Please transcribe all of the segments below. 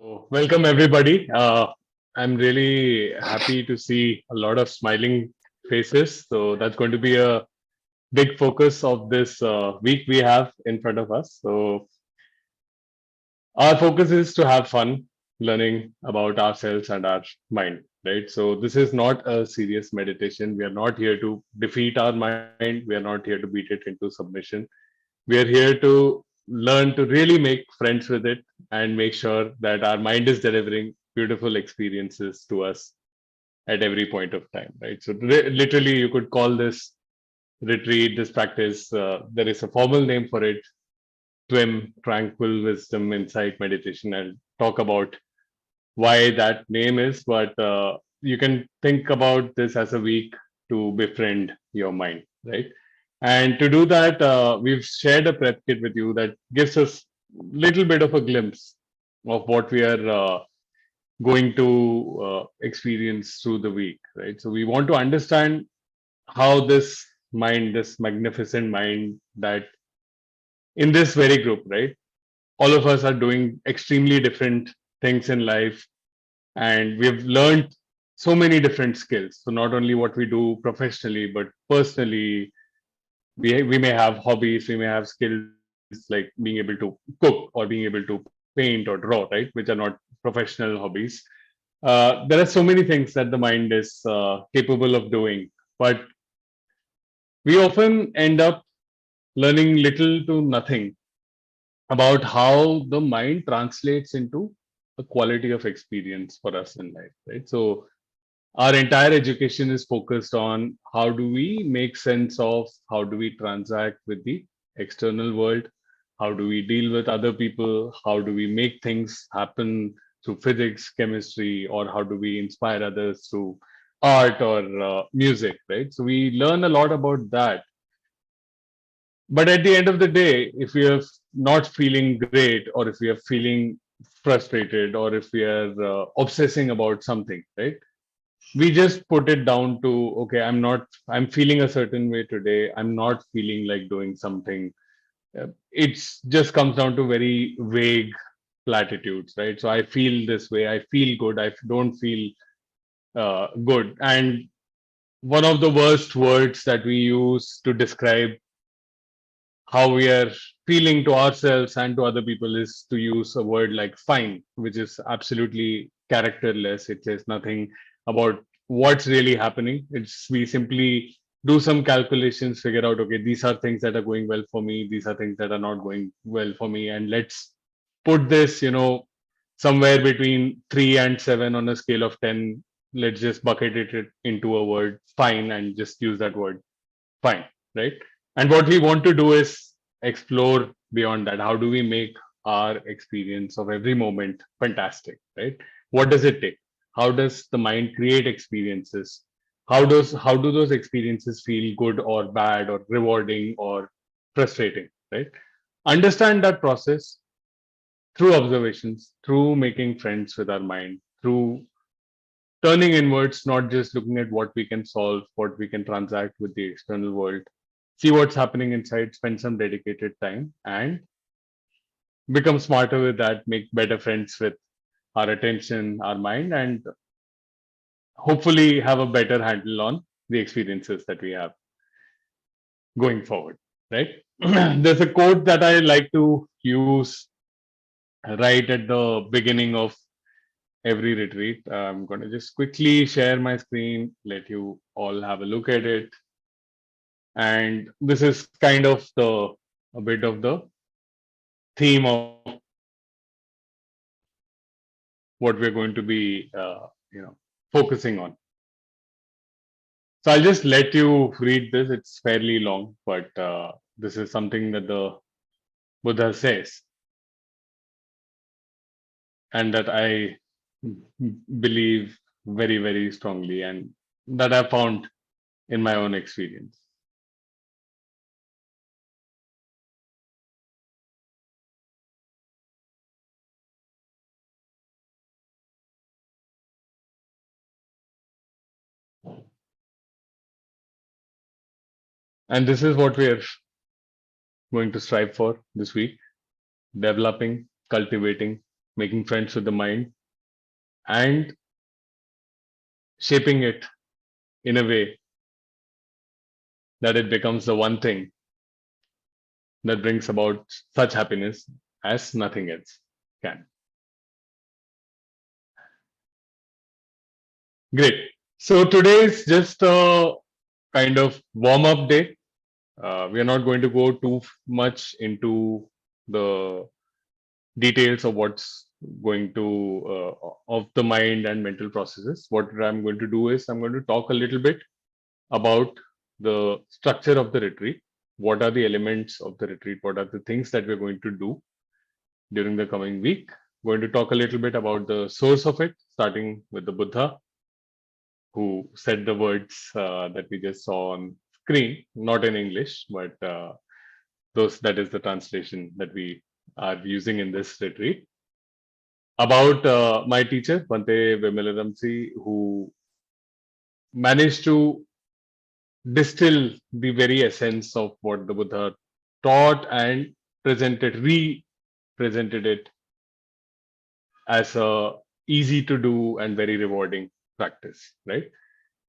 Welcome everybody. I'm really happy to see a lot of smiling faces. So that's going to be a big focus of this week we have in front of us. So our focus is to have fun learning about ourselves and our mind, right? So this is not a serious meditation. We are not here to defeat our mind. We are not here to beat it into submission. We are here to learn to really make friends with it and make sure that our mind is delivering beautiful experiences to us at every point of time, right? So literally you could call this retreat, this practice, there is a formal name for it, twim, tranquil wisdom insight meditation. I'll talk about why that name is, but you can think about this as a week to befriend your mind, right? And to do that, we've shared a prep kit with you that gives us little bit of a glimpse of what we are going to experience through the week, right? So we want to understand how this mind, this magnificent mind that in this very group, right? All of us are doing extremely different things in life, and we've learned so many different skills. So not only what we do professionally, but personally, we may have hobbies, we may have skills like being able to cook or being able to paint or draw, right? Which are not professional hobbies. There are so many things that the mind is capable of doing, but we often end up learning little to nothing about how the mind translates into a quality of experience for us in life, right? So our entire education is focused on how do we make sense of, how do we transact with the external world, how do we deal with other people, how do we make things happen through physics, chemistry, or how do we inspire others through art or music, right? So we learn a lot about that, but at the end of the day, if we are not feeling great, or if we are feeling frustrated, or if we are obsessing about something, right? We just put it down to, okay, I'm feeling a certain way today. I'm not feeling like doing something. It's just comes down to very vague platitudes, right? So I feel this way. I feel good. I don't feel good. And one of the worst words that we use to describe how we are feeling to ourselves and to other people is to use a word like fine, which is absolutely characterless. It says nothing about what's really happening. It's we simply do some calculations, figure out, okay, these are things that are going well for me, these are things that are not going well for me, and let's put this, somewhere between 3 and 7 on a scale of 10. Let's just bucket it into a word fine and just use that word fine, right? And what we want to do is explore beyond that. How do we make our experience of every moment fantastic, right? What does it take? How does the mind create experiences? How do those experiences feel good or bad or rewarding or frustrating, right? Understand that process through observations, through making friends with our mind, through turning inwards, not just looking at what we can solve, what we can transact with the external world, see what's happening inside, spend some dedicated time, and become smarter with that, make better friends with our attention, our mind, and hopefully have a better handle on the experiences that we have going forward, right? There's a quote that I like to use right at the beginning of every retreat. I'm going to just quickly share my screen, let you all have a look at it. And this is kind of the a bit of the theme of what we're going to be focusing on. So I'll just let you read this. It's fairly long, but this is something that the Buddha says, and that I believe very, very strongly, and that I found in my own experience. And this is what we are going to strive for this week: developing, cultivating making friends with the mind, and shaping it in a way that it becomes the one thing that brings about such happiness as nothing else can. Great. So today is just a kind of warm up day. We are not going to go too much into the details of what's going to of the mind and mental processes. What I'm going to do is I'm going to talk a little bit about the structure of the retreat. What are the elements of the retreat? What are the things that we're going to do during the coming week? Going to talk a little bit about the source of it, starting with the Buddha, who said the words that we just saw on screen, not in English, but those that is the translation that we are using in this retreat. About my teacher, Bhante Vimalaramsi, who managed to distill the very essence of what the Buddha taught and represented it as a easy to do and very rewarding practice, right?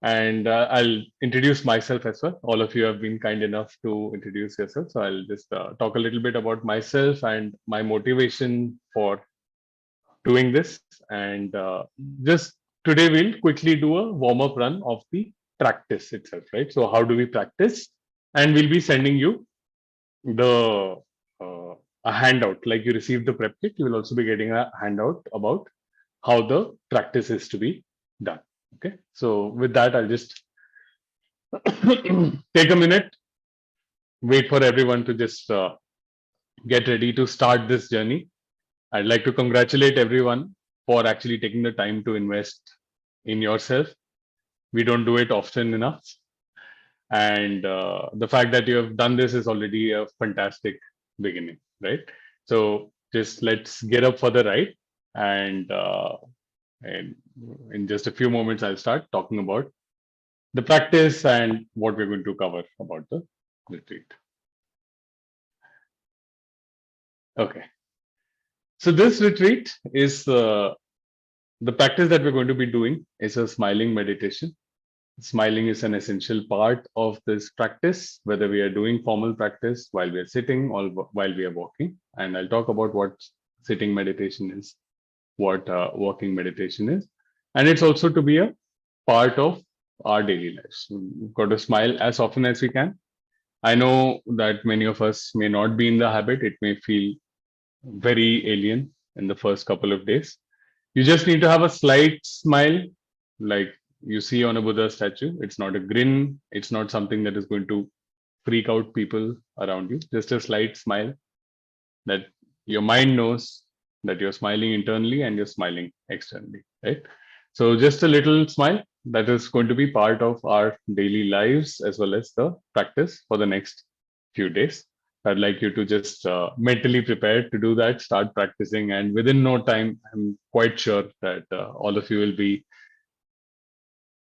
And I'll introduce myself as well. All of you have been kind enough to introduce yourself. So I'll just talk a little bit about myself and my motivation for doing this. And just today, we'll quickly do a warm up run of the practice itself, right? So, how do we practice? And we'll be sending you the a handout. Like you received the prep kit, you will also be getting a handout about how the practice is to be done. Okay. So, with that, I'll just take a minute, wait for everyone to just get ready to start this journey. I'd like to congratulate everyone for actually taking the time to invest in yourself. We don't do it often enough. And the fact that you have done this is already a fantastic beginning, right? So just let's get up for the ride. And in just a few moments, I'll start talking about the practice and what we're going to cover about the retreat. Okay. So this retreat is the practice that we're going to be doing is a smiling meditation. Smiling is an essential part of this practice, whether we are doing formal practice while we are sitting or while we are walking. And I'll talk about what sitting meditation is, what walking meditation is. And it's also to be a part of our daily lives. We've got to smile as often as we can. I know that many of us may not be in the habit. It may feel very alien in the first couple of days. You just need to have a slight smile, like you see on a Buddha statue. It's not a grin. It's not something that is going to freak out people around you. Just a slight smile that your mind knows that you're smiling internally and you're smiling externally, right? So just a little smile that is going to be part of our daily lives as well as the practice for the next few days. I'd like you to just mentally prepare to do that, start practicing, and within no time, I'm quite sure that all of you will be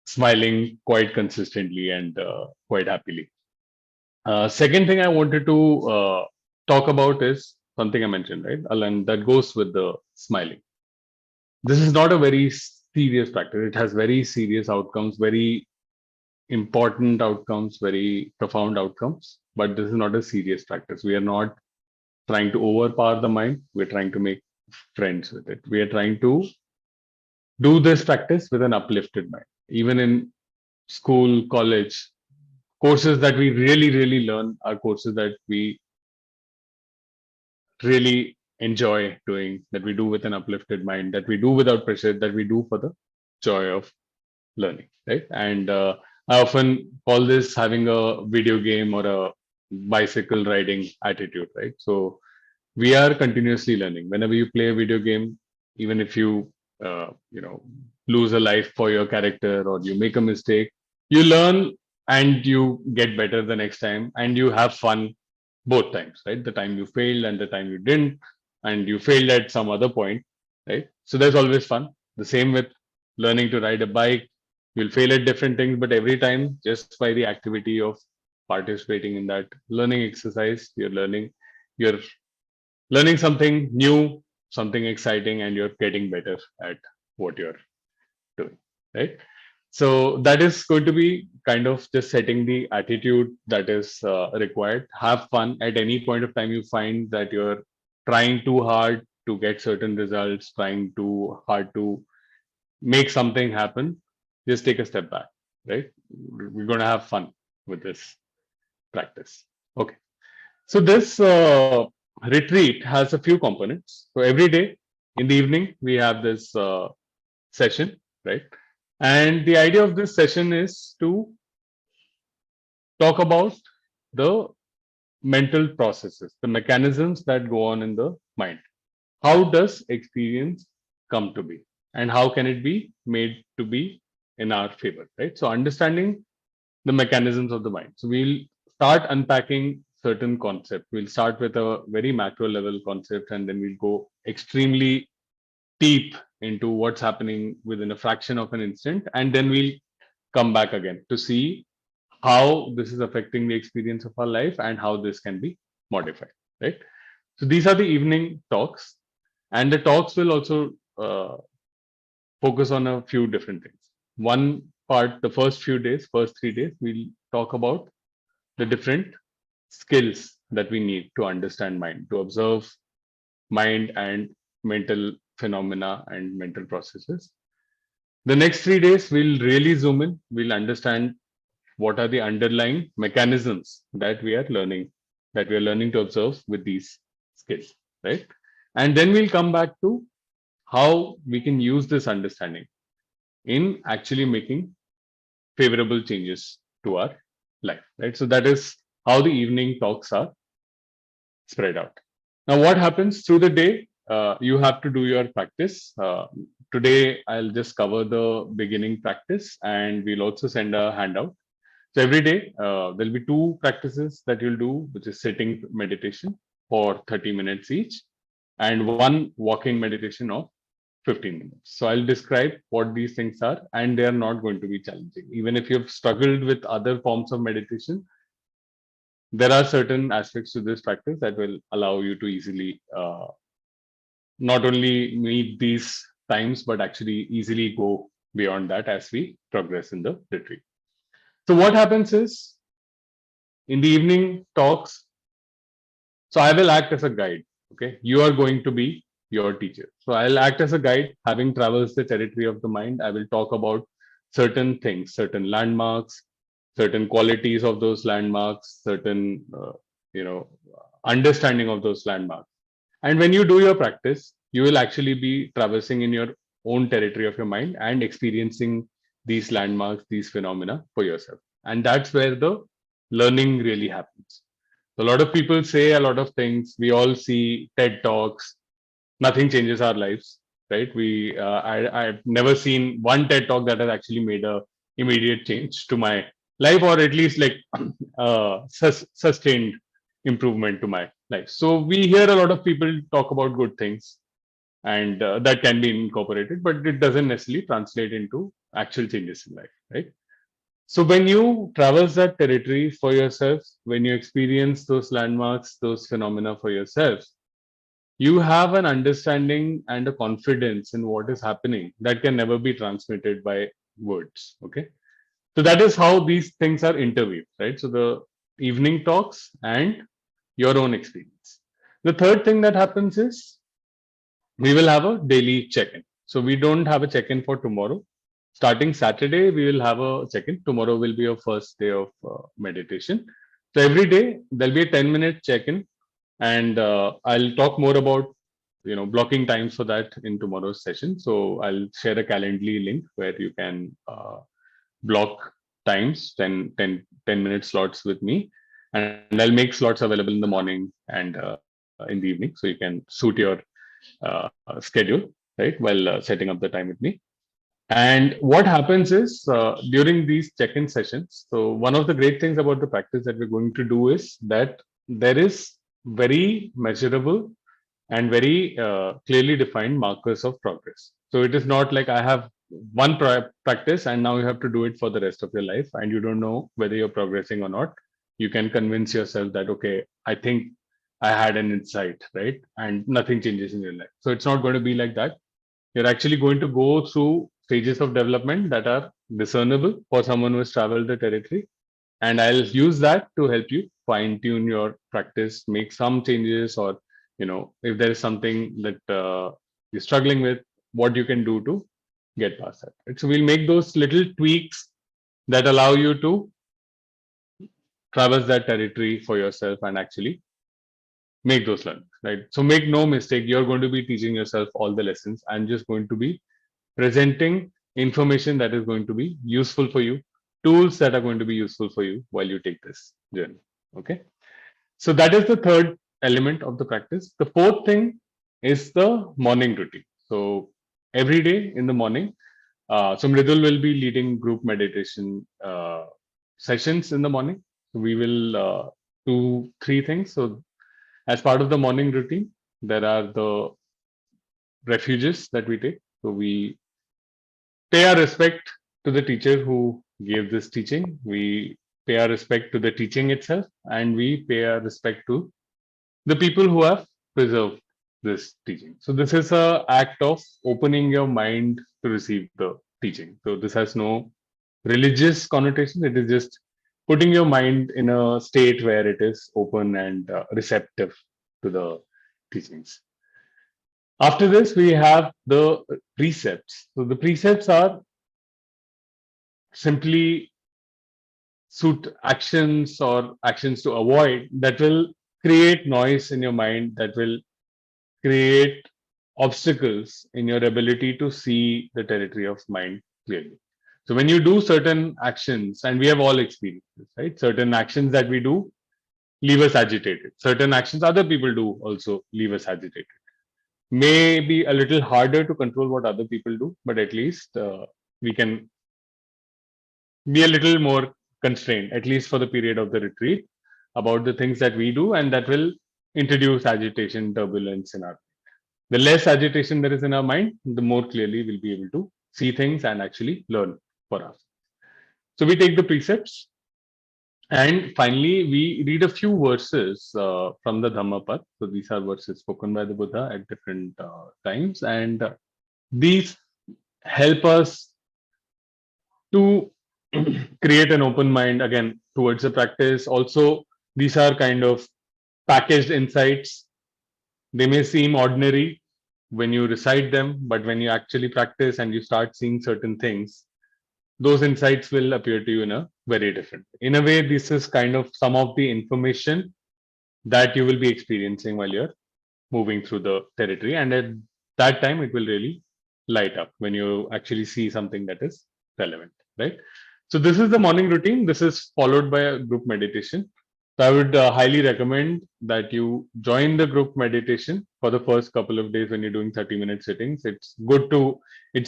smiling quite consistently and quite happily. Second thing I wanted to talk about is something I mentioned, right? And that goes with the smiling. This is not a very serious practice. It has very serious outcomes, very important outcomes, very profound outcomes. But this is not a serious practice. We are not trying to overpower the mind. We're trying to make friends with it. We are trying to do this practice with an uplifted mind. Even in school, college, courses that we really learn are courses that we really enjoy doing, that we do with an uplifted mind, that we do without pressure, that we do for the joy of learning, right? And I often call this having a video game or a bicycle riding attitude, right? So we are continuously learning. Whenever you play a video game, even if you lose a life for your character or you make a mistake, you learn and you get better the next time and you have fun both times, right? The time you failed and the time you didn't, and you failed at some other point, right? So there's always fun. The same with learning to ride a bike. You'll fail at different things, but every time, just by the activity of participating in that learning exercise, you're learning something new, something exciting and you're getting better at what you're doing, right? So that is going to be kind of just setting the attitude that is required. Have fun. At any point of time you find that you're trying too hard to get certain results, trying too hard to make something happen, just take a step back, right? We're going to have fun with this practice. Okay. So this retreat has a few components. So every day in the evening, we have this session, right? And the idea of this session is to talk about the mental processes, the mechanisms that go on in the mind. How does experience come to be? And how can it be made to be in our favor, right? So understanding the mechanisms of the mind. So we'll start unpacking certain concepts. We'll start with a very macro level concept, and then we'll go extremely deep into what's happening within a fraction of an instant. And then we'll come back again to see how this is affecting the experience of our life and how this can be modified, right? So these are the evening talks, and the talks will also focus on a few different things. One part, the first few days, first 3 days, we'll talk about the different skills that we need to understand mind, to observe mind and mental phenomena and mental processes. The next 3 days, we'll really zoom in. We'll understand what are the underlying mechanisms that we are learning to observe with these skills, right? And then we'll come back to how we can use this understanding in actually making favorable changes to our life, right? So that is how the evening talks are spread out. Now, what happens through the day? You have to do your practice. Today, I'll just cover the beginning practice, and we'll also send a handout. So every day, there'll be 2 practices that you'll do, which is sitting meditation for 30 minutes each, and one walking meditation of 15 minutes. So I'll describe what these things are, and they are not going to be challenging. Even if you've struggled with other forms of meditation, there are certain aspects to this practice that will allow you to easily not only meet these times, but actually easily go beyond that as we progress in the retreat. So what happens is in the evening talks, so I will act as a guide. Okay. You are going to be your teacher. So I'll act as a guide, having traversed the territory of the mind. I will talk about certain things, certain landmarks, certain qualities of those landmarks, certain, understanding of those landmarks. And when you do your practice, you will actually be traversing in your own territory of your mind and experiencing these landmarks, these phenomena for yourself. And that's where the learning really happens. So a lot of people say a lot of things. We all see TED Talks. Nothing changes our lives, right? I've never seen one TED Talk that has actually made a immediate change to my life, or at least like sustained improvement to my life. So we hear a lot of people talk about good things, and that can be incorporated, but it doesn't necessarily translate into actual changes in life, right? So when you traverse that territory for yourself, when you experience those landmarks, those phenomena for yourself, you have an understanding and a confidence in what is happening that can never be transmitted by words. Okay. So that is how these things are interweaved, right? So the evening talks and your own experience. The third thing that happens is we will have a daily check-in. So we don't have a check-in for tomorrow. Starting Saturday, we will have a check-in. Tomorrow will be your first day of meditation. So every day there'll be a 10-minute check-in, and I'll talk more about blocking times for that in tomorrow's session. So I'll share a Calendly link where you can block times, 10-minute slots with me, and I'll make slots available in the morning and in the evening, so you can suit your schedule, right, while setting up the time with me. And what happens is during these check-in sessions, so one of the great things about the practice that we're going to do is that there is very measurable and very clearly defined markers of progress. So it is not like I have one practice and now you have to do it for the rest of your life and you don't know whether you're progressing or not. You can convince yourself that, okay, I think I had an insight, right? And nothing changes in your life. So it's not going to be like that. You're actually going to go through stages of development that are discernible for someone who has traveled the territory. And I'll use that to help you fine tune your practice, make some changes, or if there is something that you're struggling with, what you can do to get past that. Right? So we'll make those little tweaks that allow you to traverse that territory for yourself and actually make those learnings, right? So make no mistake, you're going to be teaching yourself all the lessons. I'm just going to be presenting information that is going to be useful for you, tools that are going to be useful for you while you take this journey. Okay. So that is the third element of the practice. The fourth thing is the morning routine. So every day in the morning, so Mridul will be leading group meditation sessions in the morning. So we will do three things. So as part of the morning routine, there are the refuges that we take. So we pay our respect to the teacher who gave this teaching. We pay our respect to the teaching itself, and we pay our respect to the people who have preserved this teaching. So this is a act of opening your mind to receive the teaching. So this has no religious connotation. It is just putting your mind in a state where it is open and receptive to the teachings. After this, we have the precepts. So the precepts are simply suit actions or actions to avoid that will create noise in your mind, that will create obstacles in your ability to see the territory of mind clearly. So when you do certain actions, and we have all experienced this, right? Certain actions that we do leave us agitated. Certain actions other people do also leave us agitated. May be a little harder to control what other people do, but at least we can be a little more constrained, at least for the period of the retreat, about the things that we do, and that will introduce agitation, turbulence in our. The less agitation there is in our mind, the more clearly we'll be able to see things and actually learn for us. So we take the precepts, and finally we read a few verses from the Dhammapada. So these are verses spoken by the Buddha at different times, and these help us to create an open mind again towards the practice. Also, these are kind of packaged insights. They may seem ordinary when you recite them, but when you actually practice and you start seeing certain things, those insights will appear to you in a very different way. In a way, this is kind of some of the information that you will be experiencing while you're moving through the territory. And at that time, it will really light up when you actually see something that is relevant, right? So this is the morning routine. This is followed by a group meditation. So I would highly recommend that you join the group meditation for the first couple of days when you're doing 30-minute sittings. It's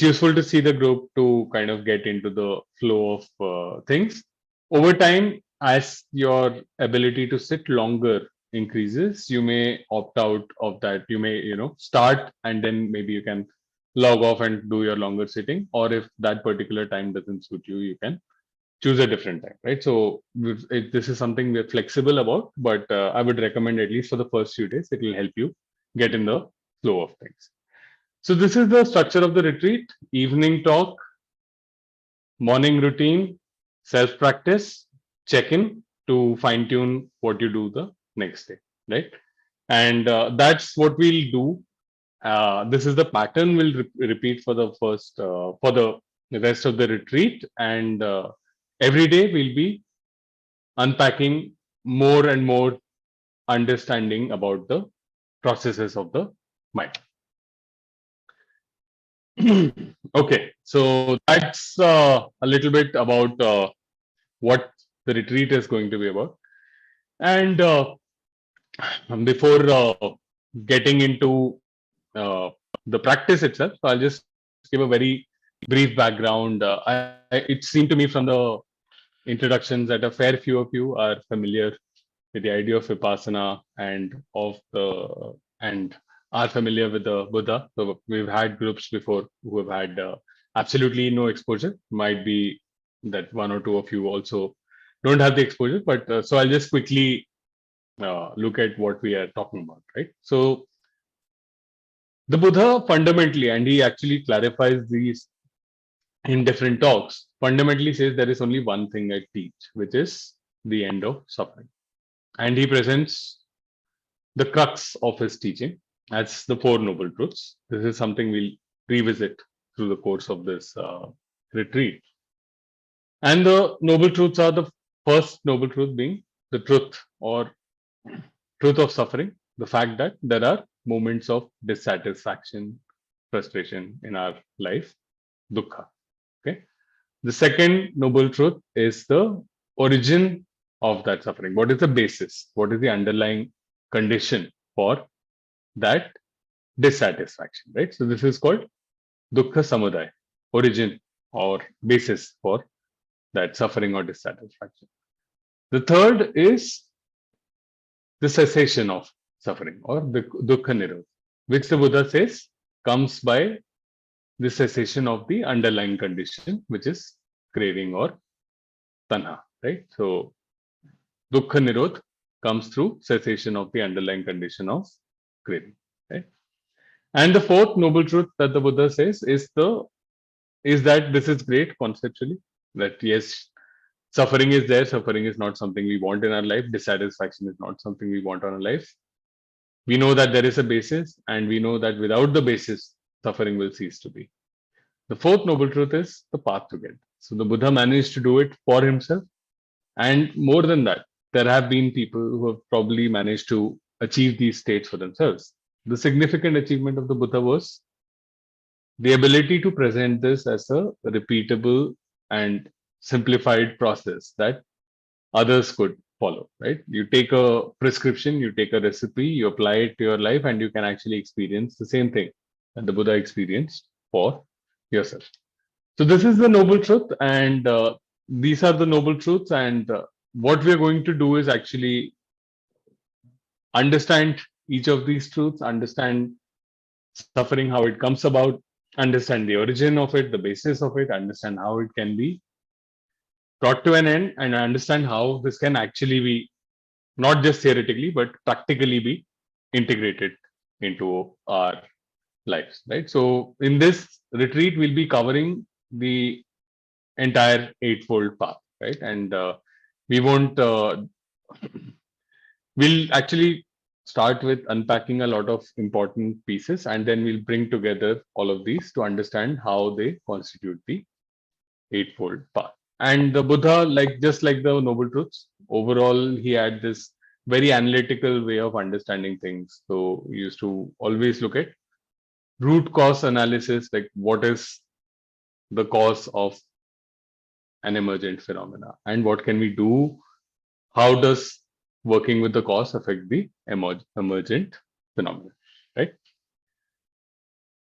useful to see the group to kind of get into the flow of things. Over time, as your ability to sit longer increases, you may opt out of that. You may, start, and then maybe you can log off and do your longer sitting. Or if that particular time doesn't suit you, you can choose a different time, right? So this is something we're flexible about, but I would recommend at least for the first few days, it will help you get in the flow of things. So this is the structure of the retreat: evening talk, morning routine, self practice, check in to fine tune what you do the next day, right? And that's what we'll do. This is the pattern we'll repeat for the for the rest of the retreat, and every day we'll be unpacking more and more understanding about the processes of the mind. Okay, so that's a little bit about what the retreat is going to be about. And before getting into the practice itself, so I'll just give a very brief background. It seemed to me from the introductions that a fair few of you are familiar with the idea of vipassana and are familiar with the Buddha. So we've had groups before who have had absolutely no exposure. Might be that one or two of you also don't have the exposure, but so I'll just quickly look at what we are talking about, right? So the Buddha fundamentally, and he actually clarifies these in different talks, fundamentally says there is only one thing I teach, which is the end of suffering. And he presents the crux of his teaching as the Four Noble Truths. This is something we'll revisit through the course of this retreat. And the Noble Truths are the first Noble Truth being the truth or truth of suffering, the fact that there are moments of dissatisfaction, frustration in our life, dukkha. Okay. The second noble truth is the origin of that suffering. What is the basis? What is the underlying condition for that dissatisfaction? Right. So this is called dukkha samudaya, origin or basis for that suffering or dissatisfaction. The third is the cessation of suffering or the dukkha nirodha, which the Buddha says comes by the cessation of the underlying condition, which is craving or tanha, right? So dukkha nirodha comes through cessation of the underlying condition of craving, right? And the fourth noble truth that the Buddha says is that this is great conceptually, that yes, suffering is there, suffering is not something we want in our life, dissatisfaction is not something we want in our life. We know that there is a basis, and we know that without the basis, suffering will cease to be. The fourth noble truth is the path to get. So the Buddha managed to do it for himself. And more than that, there have been people who have probably managed to achieve these states for themselves. The significant achievement of the Buddha was the ability to present this as a repeatable and simplified process that others could follow, right? You take a prescription, you take a recipe, you apply it to your life, and you can actually experience the same thing that the Buddha experienced for yourself. So this is the noble truth, and these are the noble truths. And what we are going to do is actually understand each of these truths, understand suffering, how it comes about, understand the origin of it, the basis of it, understand how it can be brought to an end, and understand how this can actually be not just theoretically but practically be integrated into our lives, right? So in this retreat, we'll be covering the entire eightfold path, right? And we won't we'll actually start with unpacking a lot of important pieces, and then we'll bring together all of these to understand how they constitute the eightfold path. And the Buddha, like just like the noble truths, overall he had this very analytical way of understanding things. So he used to always look at root cause analysis, like what is the cause of an emergent phenomena and what can we do, how does working with the cause affect the emergent phenomenon, right?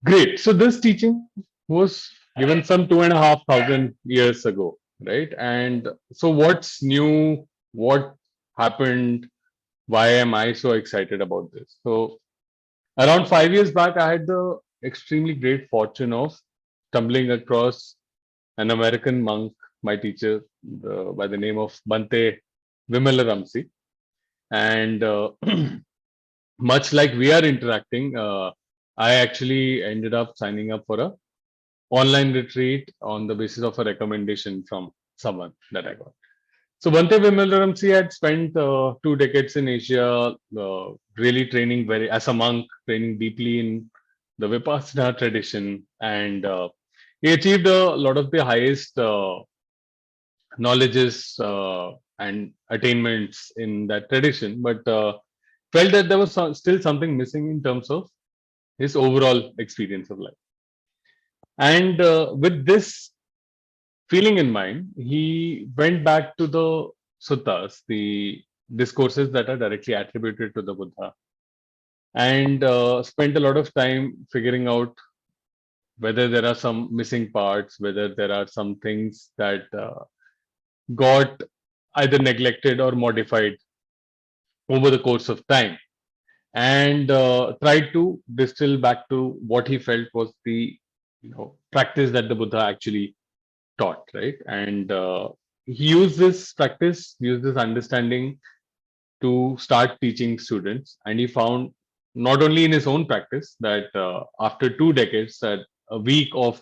Great. So this teaching was given some 2,500 years ago, right? And so what's new? What happened? Why am I so excited about this? So around 5 years back, I had the extremely great fortune of stumbling across an American monk, my teacher, by the name of Bante Vimalaramsi. And much like we are interacting, I actually ended up signing up for a online retreat on the basis of a recommendation from someone that I got. So Bante Vimalaramsi had spent 2 decades in Asia, really training very as a monk, training deeply in the Vipassana tradition, and he achieved a lot of the highest knowledges and attainments in that tradition, but felt that there was still something missing in terms of his overall experience of life. And with this feeling in mind, he went back to the suttas, the discourses that are directly attributed to the Buddha, and spent a lot of time figuring out whether there are some missing parts, whether there are some things that got either neglected or modified over the course of time, and tried to distill back to what he felt was the practice that the Buddha actually taught, right? And he used this practice, used this understanding to start teaching students, and he found not only in his own practice that after 2 decades, that a week of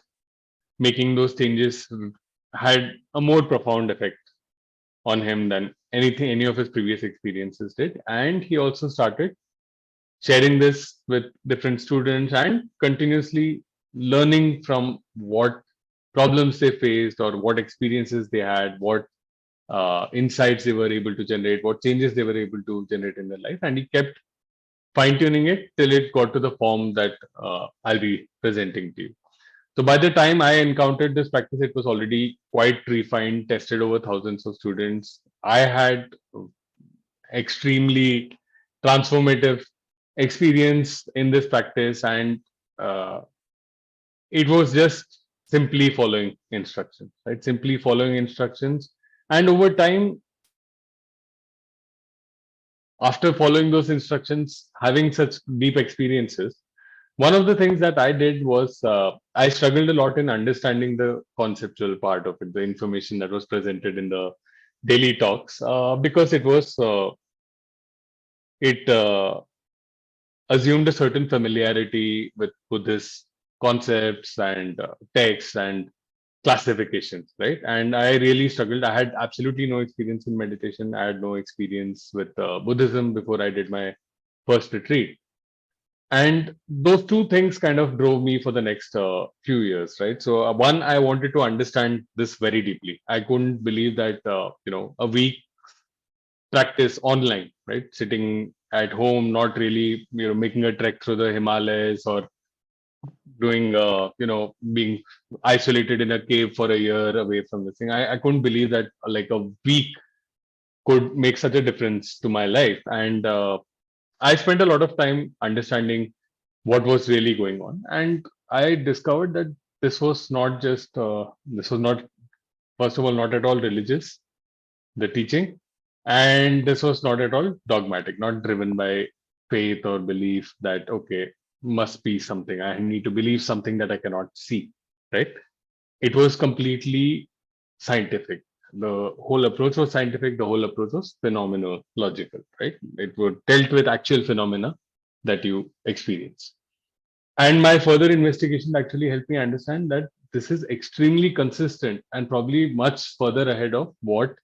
making those changes had a more profound effect on him than any of his previous experiences did. And he also started sharing this with different students and continuously learning from what problems they faced or what experiences they had, what insights they were able to generate, what changes they were able to generate in their life. And he kept fine tuning it till it got to the form that I'll be presenting to you. So by the time I encountered this practice, it was already quite refined, tested over thousands of students. I had extremely transformative experience in this practice, and uh, it was just simply following instructions, right? Simply following instructions. And over time, after following those instructions, having such deep experiences, one of the things that I did was I struggled a lot in understanding the conceptual part of it, the information that was presented in the daily talks, because it assumed a certain familiarity with Buddhist concepts and texts and classifications, right? And I really struggled. I had absolutely no experience in meditation. I had no experience with Buddhism before I did my first retreat. And those two things kind of drove me for the next few years, right? So one, I wanted to understand this very deeply. I couldn't believe that a week practice online, right? Sitting at home, not really making a trek through the Himalayas or doing being isolated in a cave for a year away from this thing. I couldn't believe that like a week could make such a difference to my life. And I spent a lot of time understanding what was really going on, and I discovered that this was not, first of all, not at all religious, the teaching, and this was not at all dogmatic, not driven by faith or belief that okay, must be something, I need to believe something that I cannot see, right? It was completely scientific. The whole approach was scientific, the whole approach was phenomenological, right? It would dealt with actual phenomena that you experience. And my further investigation actually helped me understand that this is extremely consistent and probably much further ahead of what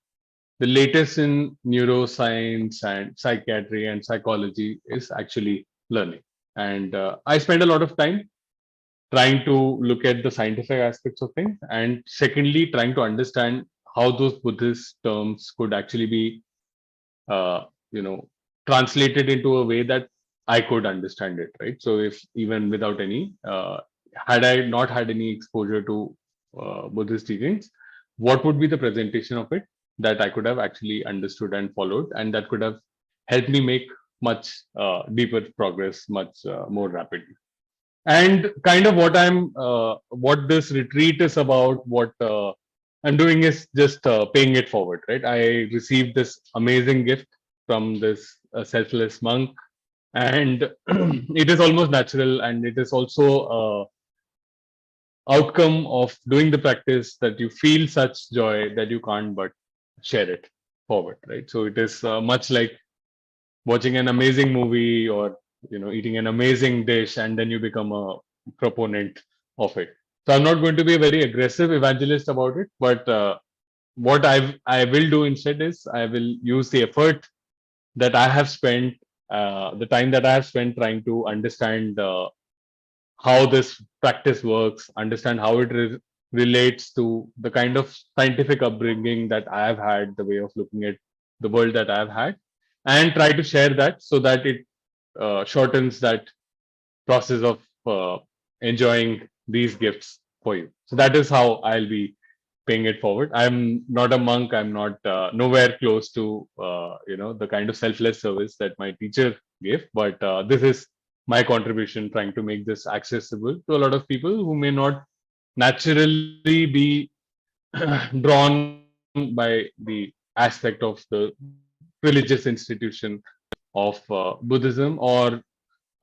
the latest in neuroscience and psychiatry and psychology is actually learning. And I spend a lot of time trying to look at the scientific aspects of things, and secondly, trying to understand how those Buddhist terms could actually be, uh, you know, translated into a way that I could understand it, right? So, if even without any, had I not had any exposure to Buddhist teachings, what would be the presentation of it that I could have actually understood and followed, and that could have helped me make much deeper progress, much more rapidly. And kind of what this retreat is about, what I'm doing is just paying it forward, right? I received this amazing gift from this selfless monk, and it is almost natural, and it is also outcome of doing the practice that you feel such joy that you can't but share it forward, right? So it is much like watching an amazing movie or eating an amazing dish, and then you become a proponent of it. So I'm not going to be a very aggressive evangelist about it, but what I will do instead is I will use the effort that I have spent, the time that I have spent trying to understand how this practice works, understand how it relates to the kind of scientific upbringing that I have had, the way of looking at the world that I have had, and try to share that so that it shortens that process of enjoying these gifts for you. So that is how I'll be paying it forward. I'm not a monk. I'm not nowhere close to the kind of selfless service that my teacher gave. But this is my contribution, trying to make this accessible to a lot of people who may not naturally be drawn by the aspect of the religious institution of Buddhism, or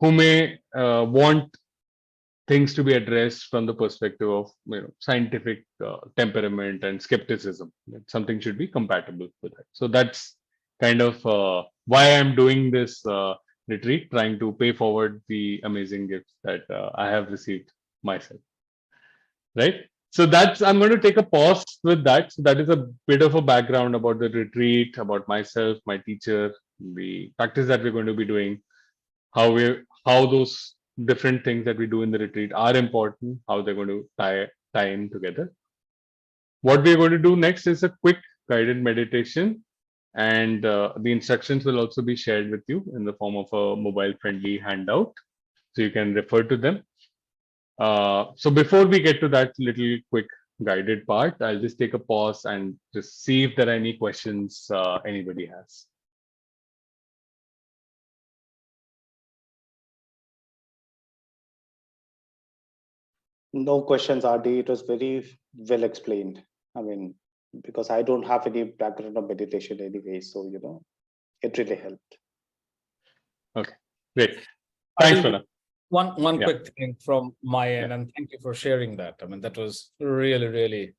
who may want things to be addressed from the perspective of scientific temperament and skepticism, that something should be compatible with that. So that's kind of why I'm doing this retreat, trying to pay forward the amazing gifts that I have received myself. Right. So that's, I'm going to take a pause with that. So that is a bit of a background about the retreat, about myself, my teacher, the practice that we're going to be doing, how those different things that we do in the retreat are important, how they're going to tie in together. What we're going to do next is a quick guided meditation, and the instructions will also be shared with you in the form of a mobile friendly handout, so you can refer to them. So before we get to that little quick guided part, I'll just take a pause and just see if there are any questions anybody has. No questions, RD. It was very well explained. I mean, because I don't have any background of meditation anyway, so it really helped. Okay, great. Thanks, Pranav. One Yeah. quick thing from my end, and thank you for sharing that. I mean, that was really, really,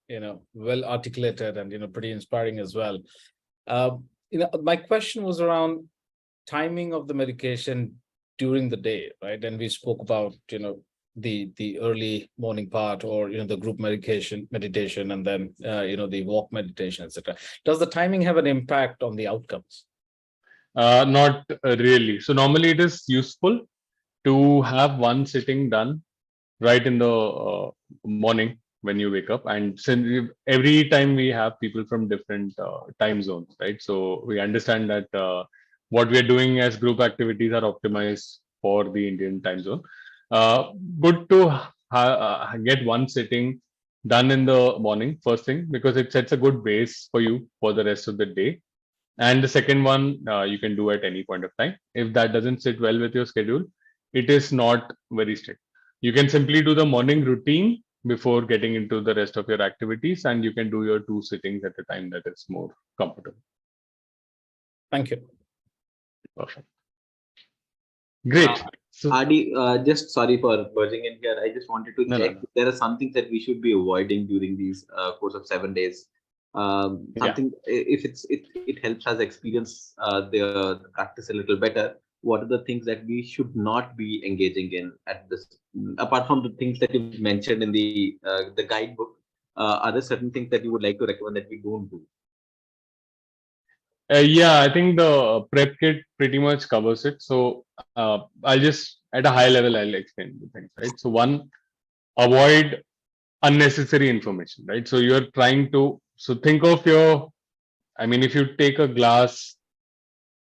well articulated and, pretty inspiring as well. My question was around timing of the medication during the day, right? And we spoke about, the early morning part, or the group meditation, and then the walk meditation, etc. Does the timing have an impact on the outcomes? Not really. So normally it is useful to have one sitting done right in the morning when you wake up. And since every time we have people from different time zones, right? So we understand that what we are doing as group activities are optimized for the Indian time zone. Good to get one sitting done in the morning, first thing, because it sets a good base for you for the rest of the day. And the second one, you can do at any point of time. If that doesn't sit well with your schedule, it is not very strict. You can simply do the morning routine before getting into the rest of your activities, and you can do your 2 sittings at a time that is more comfortable. Thank you. Perfect. Great. So, Adi, just sorry for buzzing in here. I just wanted to check. No. There are some things that we should be avoiding during these course of 7 days. Something, if it helps us experience the practice a little better. What are the things that we should not be engaging in at this? Apart from the things that you mentioned in the guidebook, are there certain things that you would like to recommend that we don't do? Yeah, I think the prep kit pretty much covers it. So I'll just, at a high level, I'll explain the things, right? So one, avoid unnecessary information, right? So you're trying to, so think of your, I mean, if you take a glass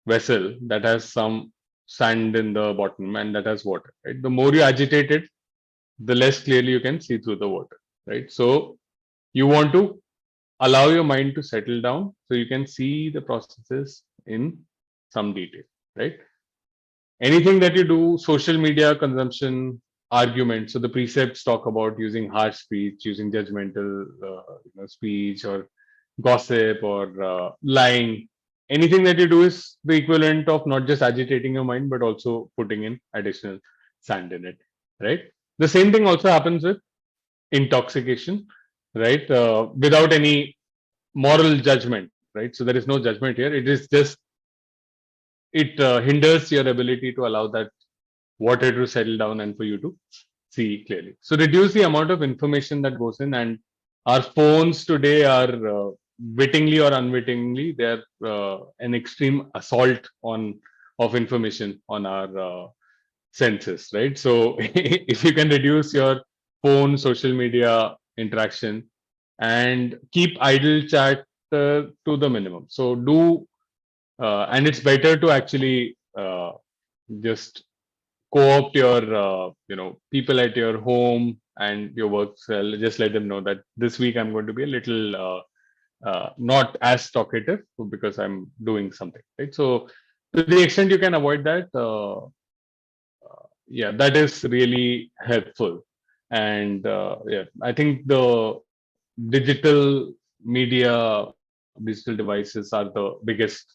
vessel that has some sand in the bottom and that has water, right? The more you agitate it, the less clearly you can see through the water, right? So you want to allow your mind to settle down so you can see the processes in some detail, right? Anything that you do, social media consumption, argument. So the precepts talk about using harsh speech, using judgmental speech, or gossip, or lying. Anything that you do is the equivalent of not just agitating your mind, but also putting in additional sand in it, right? The same thing also happens with intoxication, right? Without any moral judgment, right? So there is no judgment here. It is just, it hinders your ability to allow that water to settle down and for you to see clearly. So reduce the amount of information that goes in. And our phones today are wittingly or unwittingly, they're an extreme assault on of information on our senses, right? So if you can reduce your phone, social media interaction, and keep idle chat to the minimum. So do, and it's better to actually just co-opt your people at your home and your work cell. Just let them know that this week I'm going to be a little not as talkative because I'm doing something, right? So to the extent you can avoid that, yeah, that is really helpful. And yeah, I think the digital media, digital devices are the biggest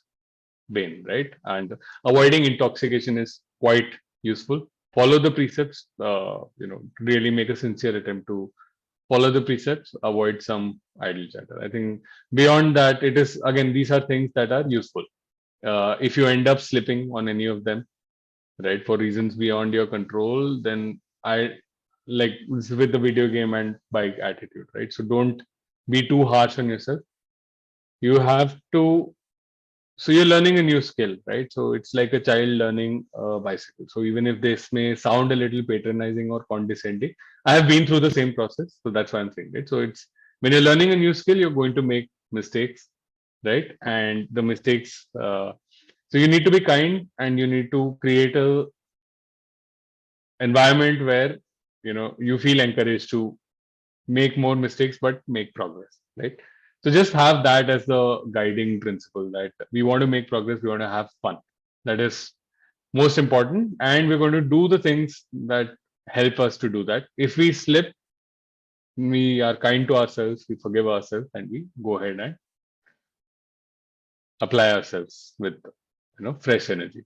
bane, right? And avoiding intoxication is quite useful. Follow the precepts, really make a sincere attempt to follow the precepts, avoid some idle chatter. I think beyond that, it is, again, these are things that are useful. If you end up slipping on any of them, right, for reasons beyond your control, then I like with the video game and bike attitude, right? So don't be too harsh on yourself. You have to. So you're learning a new skill, right? So it's like a child learning a bicycle. So even if this may sound a little patronizing or condescending, I have been through the same process. So that's why I'm saying it. So it's when you're learning a new skill, you're going to make mistakes, right? And the mistakes. So you need to be kind, and you need to create a environment where you feel encouraged to make more mistakes but make progress, right? So just have that as the guiding principle, that we want to make progress, we want to have fun. That is most important, and we're going to do the things that help us to do that. If we slip, we are kind to ourselves, we forgive ourselves, and we go ahead and apply ourselves with fresh energy.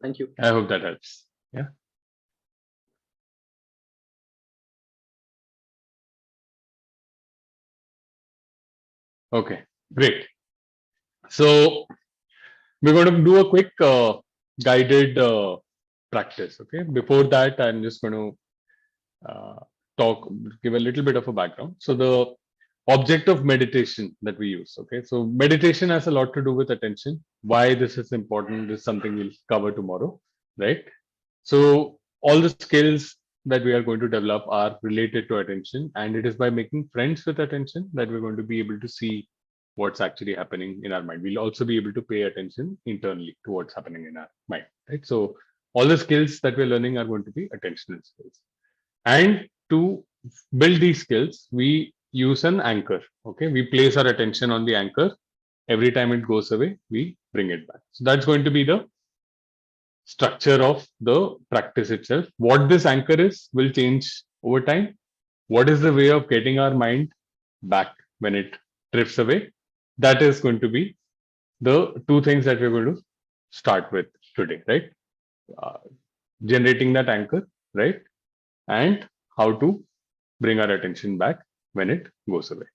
Thank you. I hope that helps. Yeah. Okay, great. So we're going to do a quick guided practice. Okay, before that, I'm just going to give a little bit of a background. So the object of meditation that we use. Okay, so meditation has a lot to do with attention. Why this is important is something we'll cover tomorrow, right? So all the skills that we are going to develop are related to attention, and it is by making friends with attention that we're going to be able to see what's actually happening in our mind. We'll also be able to pay attention internally to what's happening in our mind, right? So all the skills that we're learning are going to be attentional skills. And to build these skills, we use an anchor. Okay, we place our attention on the anchor. Every time it goes away, we bring it back. So that's going to be the structure of the practice itself. What this anchor is will change over time. What is the way of getting our mind back when it drifts away? That is going to be the two things that we're going to start with today, right? Uh, Generating that anchor, right? And how to bring our attention back when it goes away.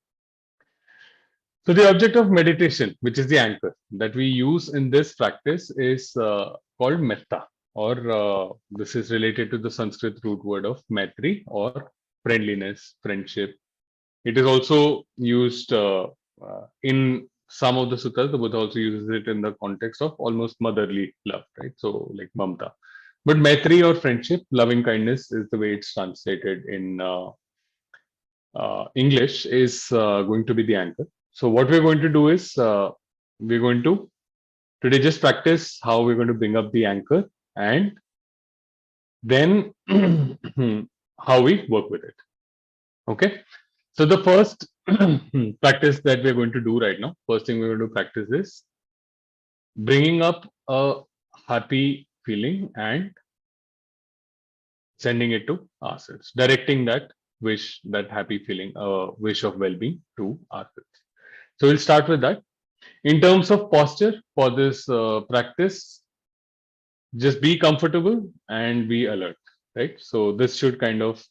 So the object of meditation, which is the anchor that we use in this practice, is called metta, or this is related to the Sanskrit root word of maitri, or friendliness, friendship. It is also used in some of the sutras. The Buddha also uses it in the context of almost motherly love, right? So like mamta. But maitri or friendship, loving kindness, is the way it's translated in English, is going to be the anchor. So what we're going to do is we're going to today just practice how we're going to bring up the anchor, and then how we work with it. Okay. So the first practice that we're going to do right now, first thing we're going to practice is bringing up a happy feeling and sending it to ourselves, directing that wish, that happy feeling, a wish of well-being to ourselves. So we'll start with that. In terms of posture for this practice, just be comfortable and be alert, right? So this should kind of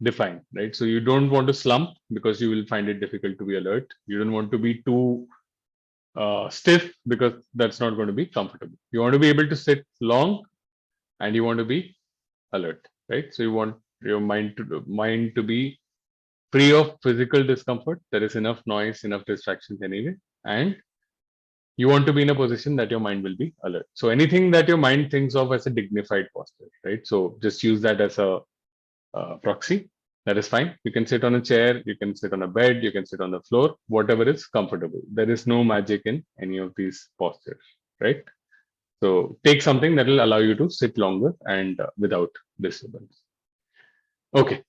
define, right? So you don't want to slump because you will find it difficult to be alert. You don't want to be too stiff because that's not going to be comfortable. You want to be able to sit long, and you want to be alert, right? So you want your mind to be free of physical discomfort. There is enough noise, enough distractions anyway, and you want to be in a position that your mind will be alert. So anything that your mind thinks of as a dignified posture, right? So just use that as a proxy. That is fine. You can sit on a chair, you can sit on a bed, you can sit on the floor, whatever is comfortable. There is no magic in any of these postures, right? So take something that will allow you to sit longer and without disturbance. Okay.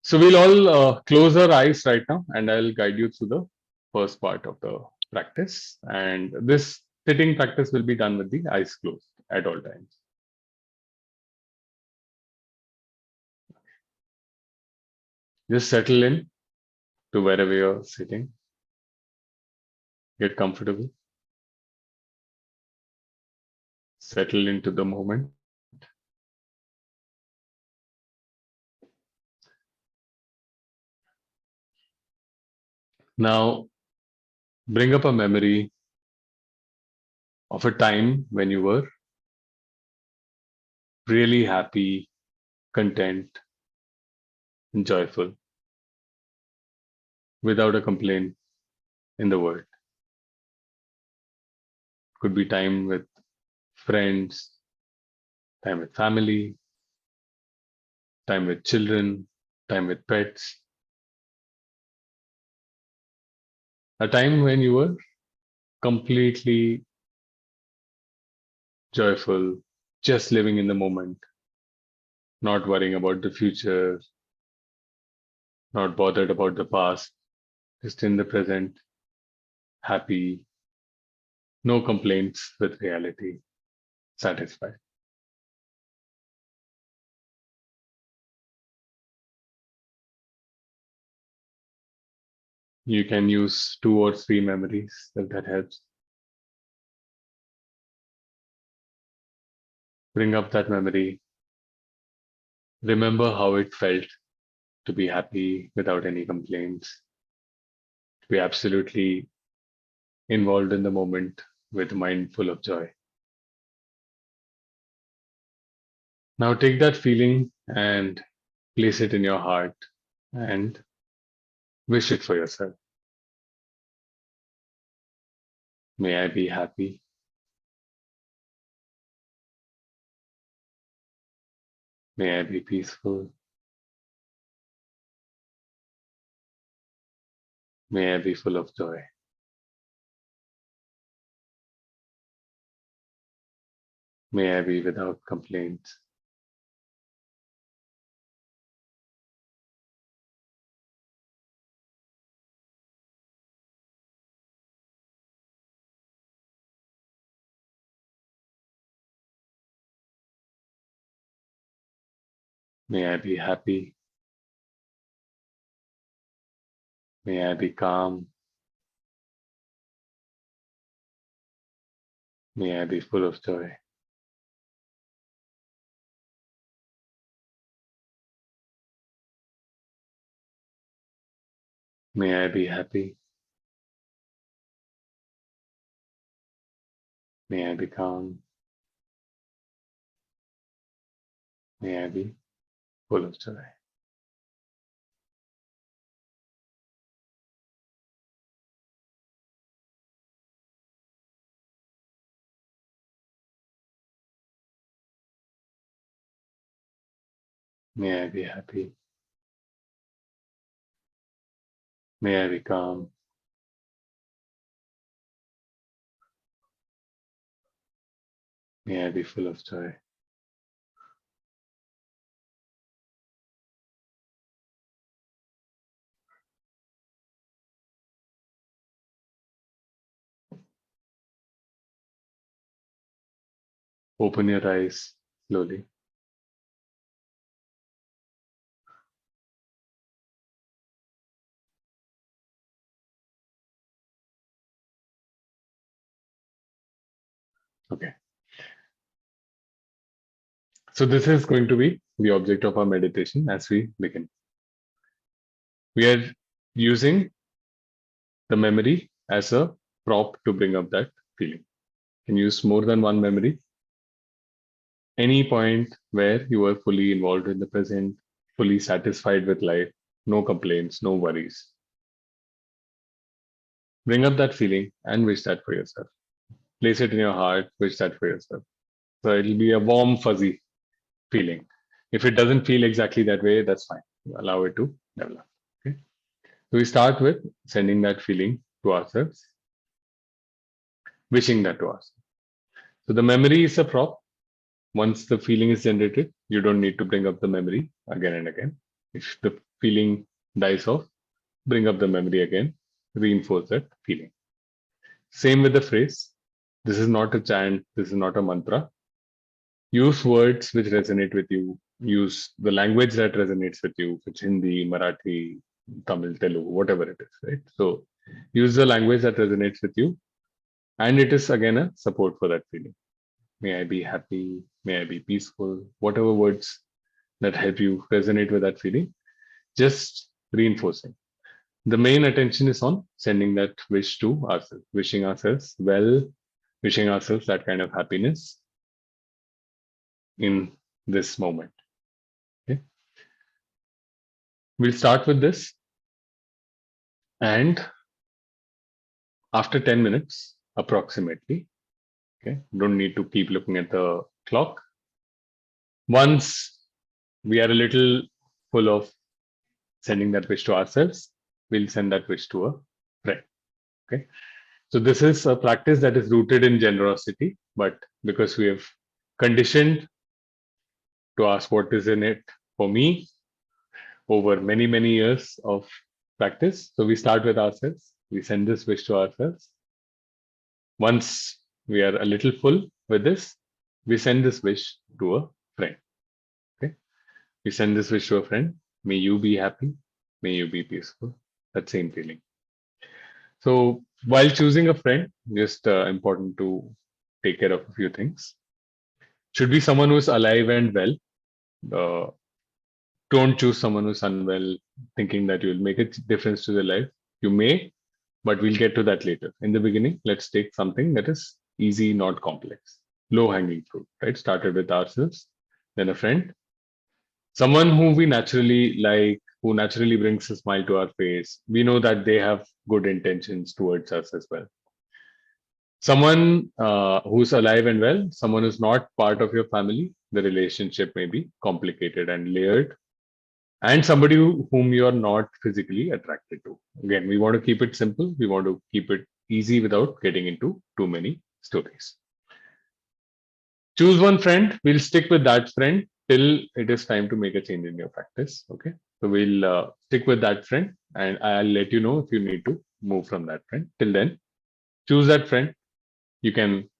So we'll all close our eyes right now, and I'll guide you through the first part of the practice. And this sitting practice will be done with the eyes closed at all times. Just settle in to wherever you're sitting. Get comfortable. Settle into the moment. Now, bring up a memory of a time when you were really happy, content, and joyful, without a complaint in the world. Could be time with friends, time with family, time with children, time with pets. A time when you were completely joyful, just living in the moment, not worrying about the future, not bothered about the past, just in the present, happy, no complaints with reality, satisfied. You can use 2 or 3 memories if that helps. Bring up that memory. Remember how it felt to be happy without any complaints, to be absolutely involved in the moment with a mind full of joy. Now take that feeling and place it in your heart and wish it for yourself. May I be happy. May I be peaceful. May I be full of joy. May I be without complaints. May I be happy. May I be calm. May I be full of joy. May I be happy. May I be calm. May I be full of joy. May I be happy. May I be calm. May I be full of joy. Open your eyes slowly. Okay. So this is going to be the object of our meditation as we begin. We are using the memory as a prop to bring up that feeling. You can use more than one memory. Any point where you are fully involved in the present, fully satisfied with life, no complaints, no worries. Bring up that feeling and wish that for yourself. Place it in your heart, wish that for yourself. So it'll be a warm, fuzzy feeling. If it doesn't feel exactly that way, that's fine. Allow it to develop. Okay. So we start with sending that feeling to ourselves, wishing that to us. So the memory is a prop. Once the feeling is generated, you don't need to bring up the memory again and again. If the feeling dies off, bring up the memory again, reinforce that feeling. Same with the phrase. This is not a chant, this is not a mantra. Use words which resonate with you. Use the language that resonates with you, if it's Hindi, Marathi, Tamil, Telugu, whatever it is, right? So use the language that resonates with you. And it is again a support for that feeling. May I be happy, may I be peaceful, whatever words that help you resonate with that feeling, just reinforcing. The main attention is on sending that wish to ourselves, wishing ourselves well wishing ourselves that kind of happiness in this moment. Okay. We'll start with this, and after 10 minutes approximately, okay, don't need to keep looking at the clock. Once we are a little full of sending that wish to ourselves, we'll send that wish to a friend. Okay. So this is a practice that is rooted in generosity, but because we have conditioned to ask what is in it for me over many, many years of practice. So we start with ourselves. We send this wish to ourselves. Once we are a little full with this, we send this wish to a friend. Okay. We send this wish to a friend. May you be happy. May you be peaceful. That same feeling. So while choosing a friend, just important to take care of a few things. Should be someone who's alive and well. Don't choose someone who's unwell, thinking that you'll make a difference to their life. You may, but we'll get to that later. In the beginning, let's take something that is easy, not complex, low hanging fruit, right? Started with ourselves, then a friend, someone who we naturally like, who naturally brings a smile to our face. We know that they have good intentions towards us as well. Someone who's alive and well, someone who's not part of your family, the relationship may be complicated and layered, and somebody whom you are not physically attracted to. Again, we want to keep it simple. We want to keep it easy without getting into too many stories. Choose one friend. We'll stick with that friend till it is time to make a change in your practice. Okay. So we'll stick with that friend, and I'll let you know if you need to move from that friend. Till then, choose that friend. You can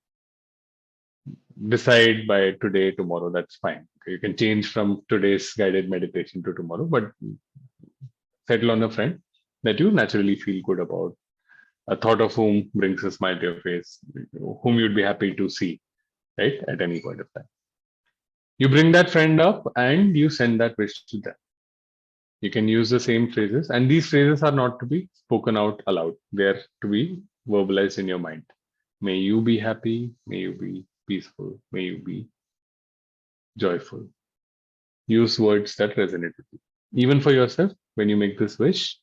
decide by today, tomorrow. That's fine. Okay. You can change from today's guided meditation to tomorrow, but settle on a friend that you naturally feel good about, a thought of whom brings a smile to your face, whom you'd be happy to see, right, at any point of time. You bring that friend up and you send that wish to them. You can use the same phrases, and these phrases are not to be spoken out aloud. They're to be verbalized in your mind. May you be happy. May you be peaceful. May you be joyful. Use words that resonate with you. Even for yourself, when you make this wish,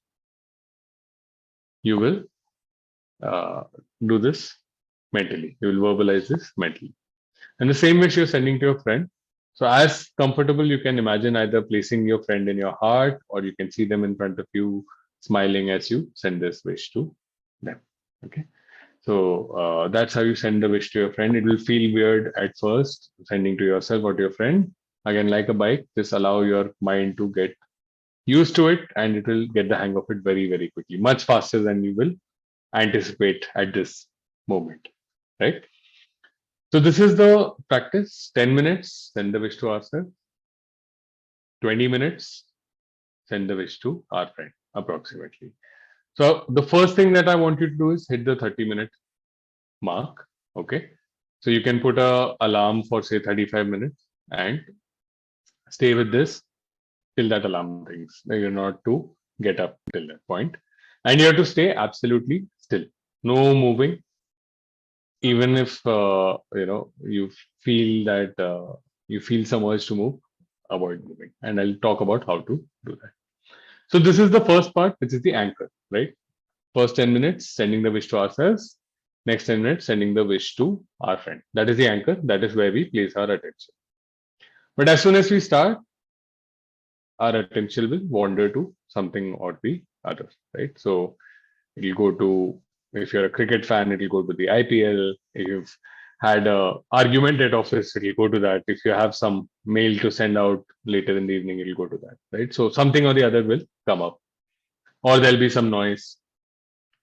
you will do this mentally. You will verbalize this mentally. And the same wish you're sending to your friend. So as comfortable, you can imagine either placing your friend in your heart, or you can see them in front of you smiling as you send this wish to them. Okay. So that's how you send the wish to your friend. It will feel weird at first, sending to yourself or to your friend. Again, like a bike, just allow your mind to get used to it, and it will get the hang of it very, very quickly, much faster than you will anticipate at this moment, right? So this is the practice. 10 minutes, send the wish to ourselves. 20 minutes, send the wish to our friend, approximately. So the first thing that I want you to do is hit the 30-minute mark. Okay. So you can put a alarm for say 35 minutes and stay with this till that alarm rings. You're not to get up till that point. And you have to stay absolutely still. No moving. Even if you feel that you feel some urge to move, avoid moving. And I'll talk about how to do that. So this is the first part, which is the anchor, right? First 10 minutes, sending the wish to ourselves. Next 10 minutes, sending the wish to our friend. That is the anchor. That is where we place our attention. But as soon as we start, our attention will wander to something or the other, right? So it'll go to, if you're a cricket fan, it'll go to the IPL. If you've had a argument at office, it'll go to that. If you have some mail to send out later in the evening, it'll go to that, right? So something or the other will come up, or there'll be some noise.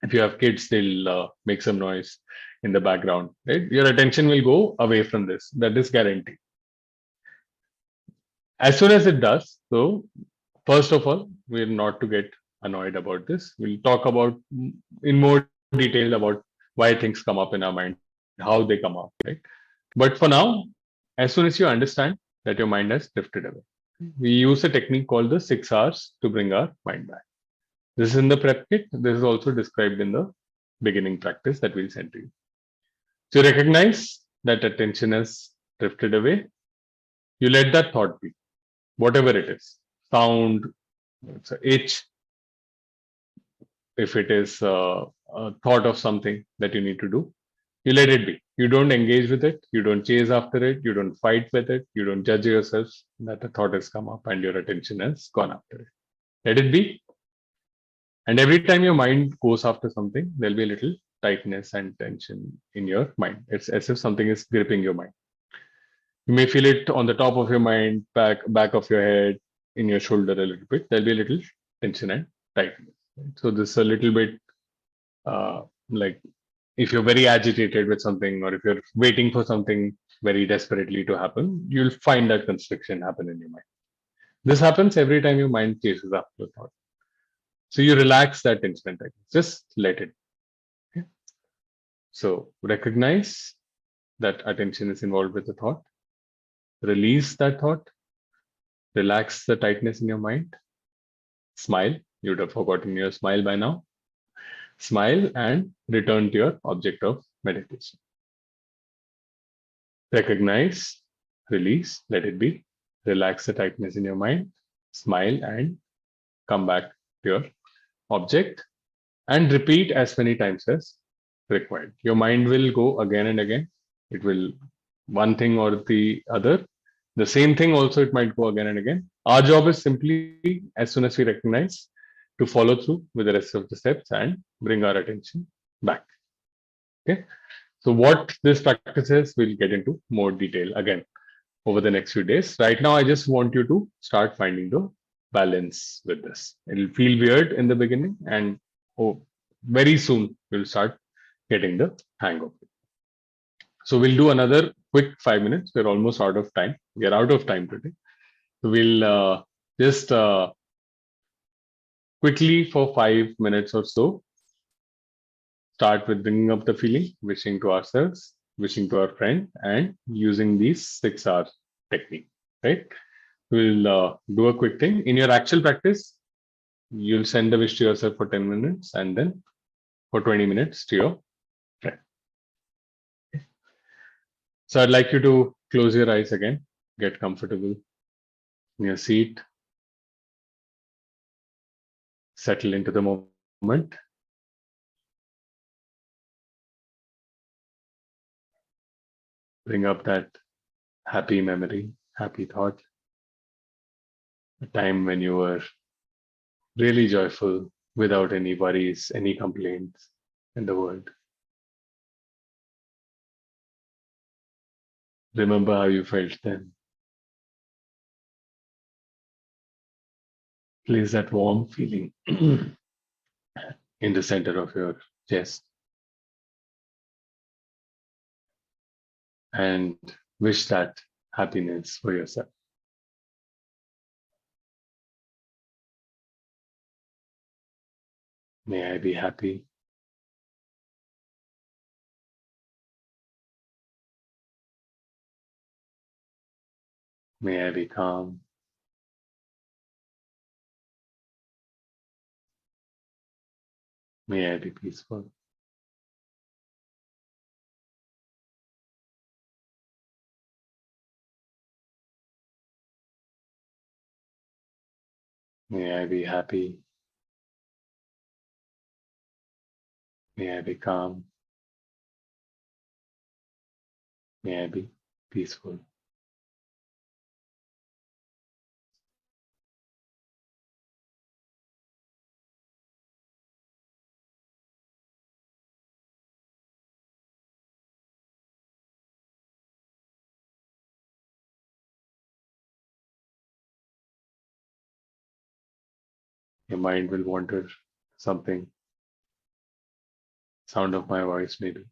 If you have kids, they'll make some noise in the background, right? Your attention will go away from this. That is guaranteed. As soon as it does, so first of all, we're not to get annoyed about this. We'll talk about in more detail about why things come up in our mind, how they come up, right? But for now, as soon as you understand that your mind has drifted away, we use a technique called the 6 hours to bring our mind back. This is in the prep kit. This is also described in the beginning practice that we'll send to you. So you recognize that attention has drifted away. You let that thought be, whatever it is. Sound, it's an itch, if it is a thought of something that you need to do, you let it be. You don't engage with it. You don't chase after it. You don't fight with it. You don't judge yourself that a thought has come up and your attention has gone after it. Let it be. And every time your mind goes after something, there'll be a little tightness and tension in your mind. It's as if something is gripping your mind. You may feel it on the top of your mind, back of your head, in your shoulder a little bit. There'll be a little tension and tightness. So this is a little bit like if you're very agitated with something, or if you're waiting for something very desperately to happen, you'll find that constriction happen in your mind. This happens every time your mind chases after a thought. So you relax that tension and tightness. Just let it. Okay? So recognize that attention is involved with the thought. Release that thought. Relax the tightness in your mind. Smile. You would have forgotten your smile by now. Smile and return to your object of meditation. Recognize, release, let it be. Relax the tightness in your mind. Smile and come back to your object and repeat as many times as required. Your mind will go again and again. It will one thing or the other. The same thing also, it might go again and again. Our job is simply, as soon as we recognize, to follow through with the rest of the steps and bring our attention back. Okay. So what this practice is, we'll get into more detail again over the next few days. Right now, I just want you to start finding the balance with this. It'll feel weird in the beginning, and very soon you'll start getting the hang of it. So we'll do another quick 5 minutes. We're almost out of time. We're out of time today. So we'll just quickly for 5 minutes or so start with bringing up the feeling, wishing to ourselves, wishing to our friend, and using these 6 hour technique, right? We'll do a quick thing. In your actual practice, you'll send the wish to yourself for 10 minutes and then for 20 minutes to your friend. So I'd like you to close your eyes again, get comfortable in your seat, settle into the moment. Bring up that happy memory, happy thought, a time when you were really joyful without any worries, any complaints in the world. Remember how you felt then. Place that warm feeling in the center of your chest and wish that happiness for yourself. May I be happy. May I be calm. May I be peaceful. May I be happy. May I be calm. May I be peaceful. Your mind will wander something. Sound of my voice maybe.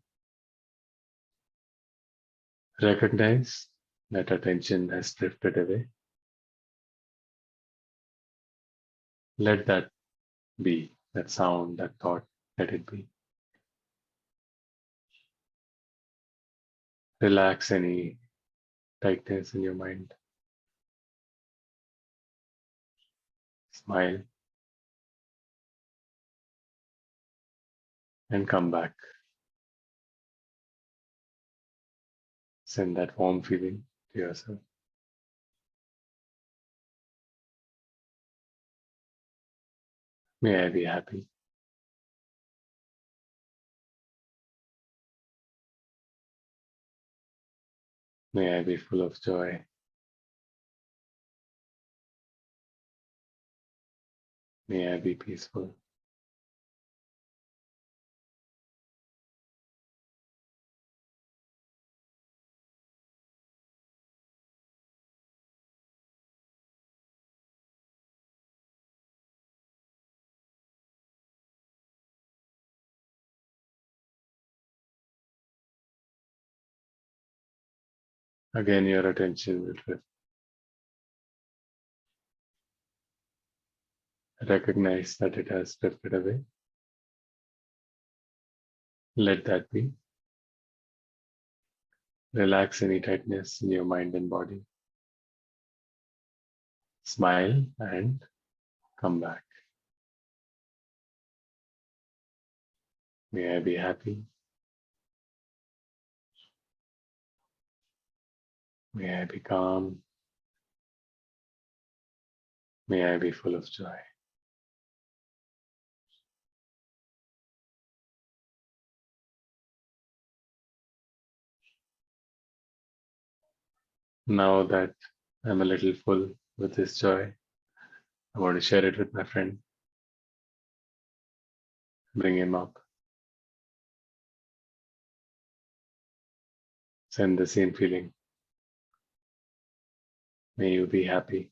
Recognize that attention has drifted away. Let that be, that sound, that thought, let it be. Relax any tightness in your mind. Smile and come back. Send that warm feeling to yourself. May I be happy. May I be full of joy. May I be peaceful. Again, your attention will drift. Recognize that it has drifted away. Let that be. Relax any tightness in your mind and body. Smile and come back. May I be happy. May I be calm. May I be full of joy. Now that I'm a little full with this joy, I want to share it with my friend. Bring him up. Send the same feeling. May you be happy.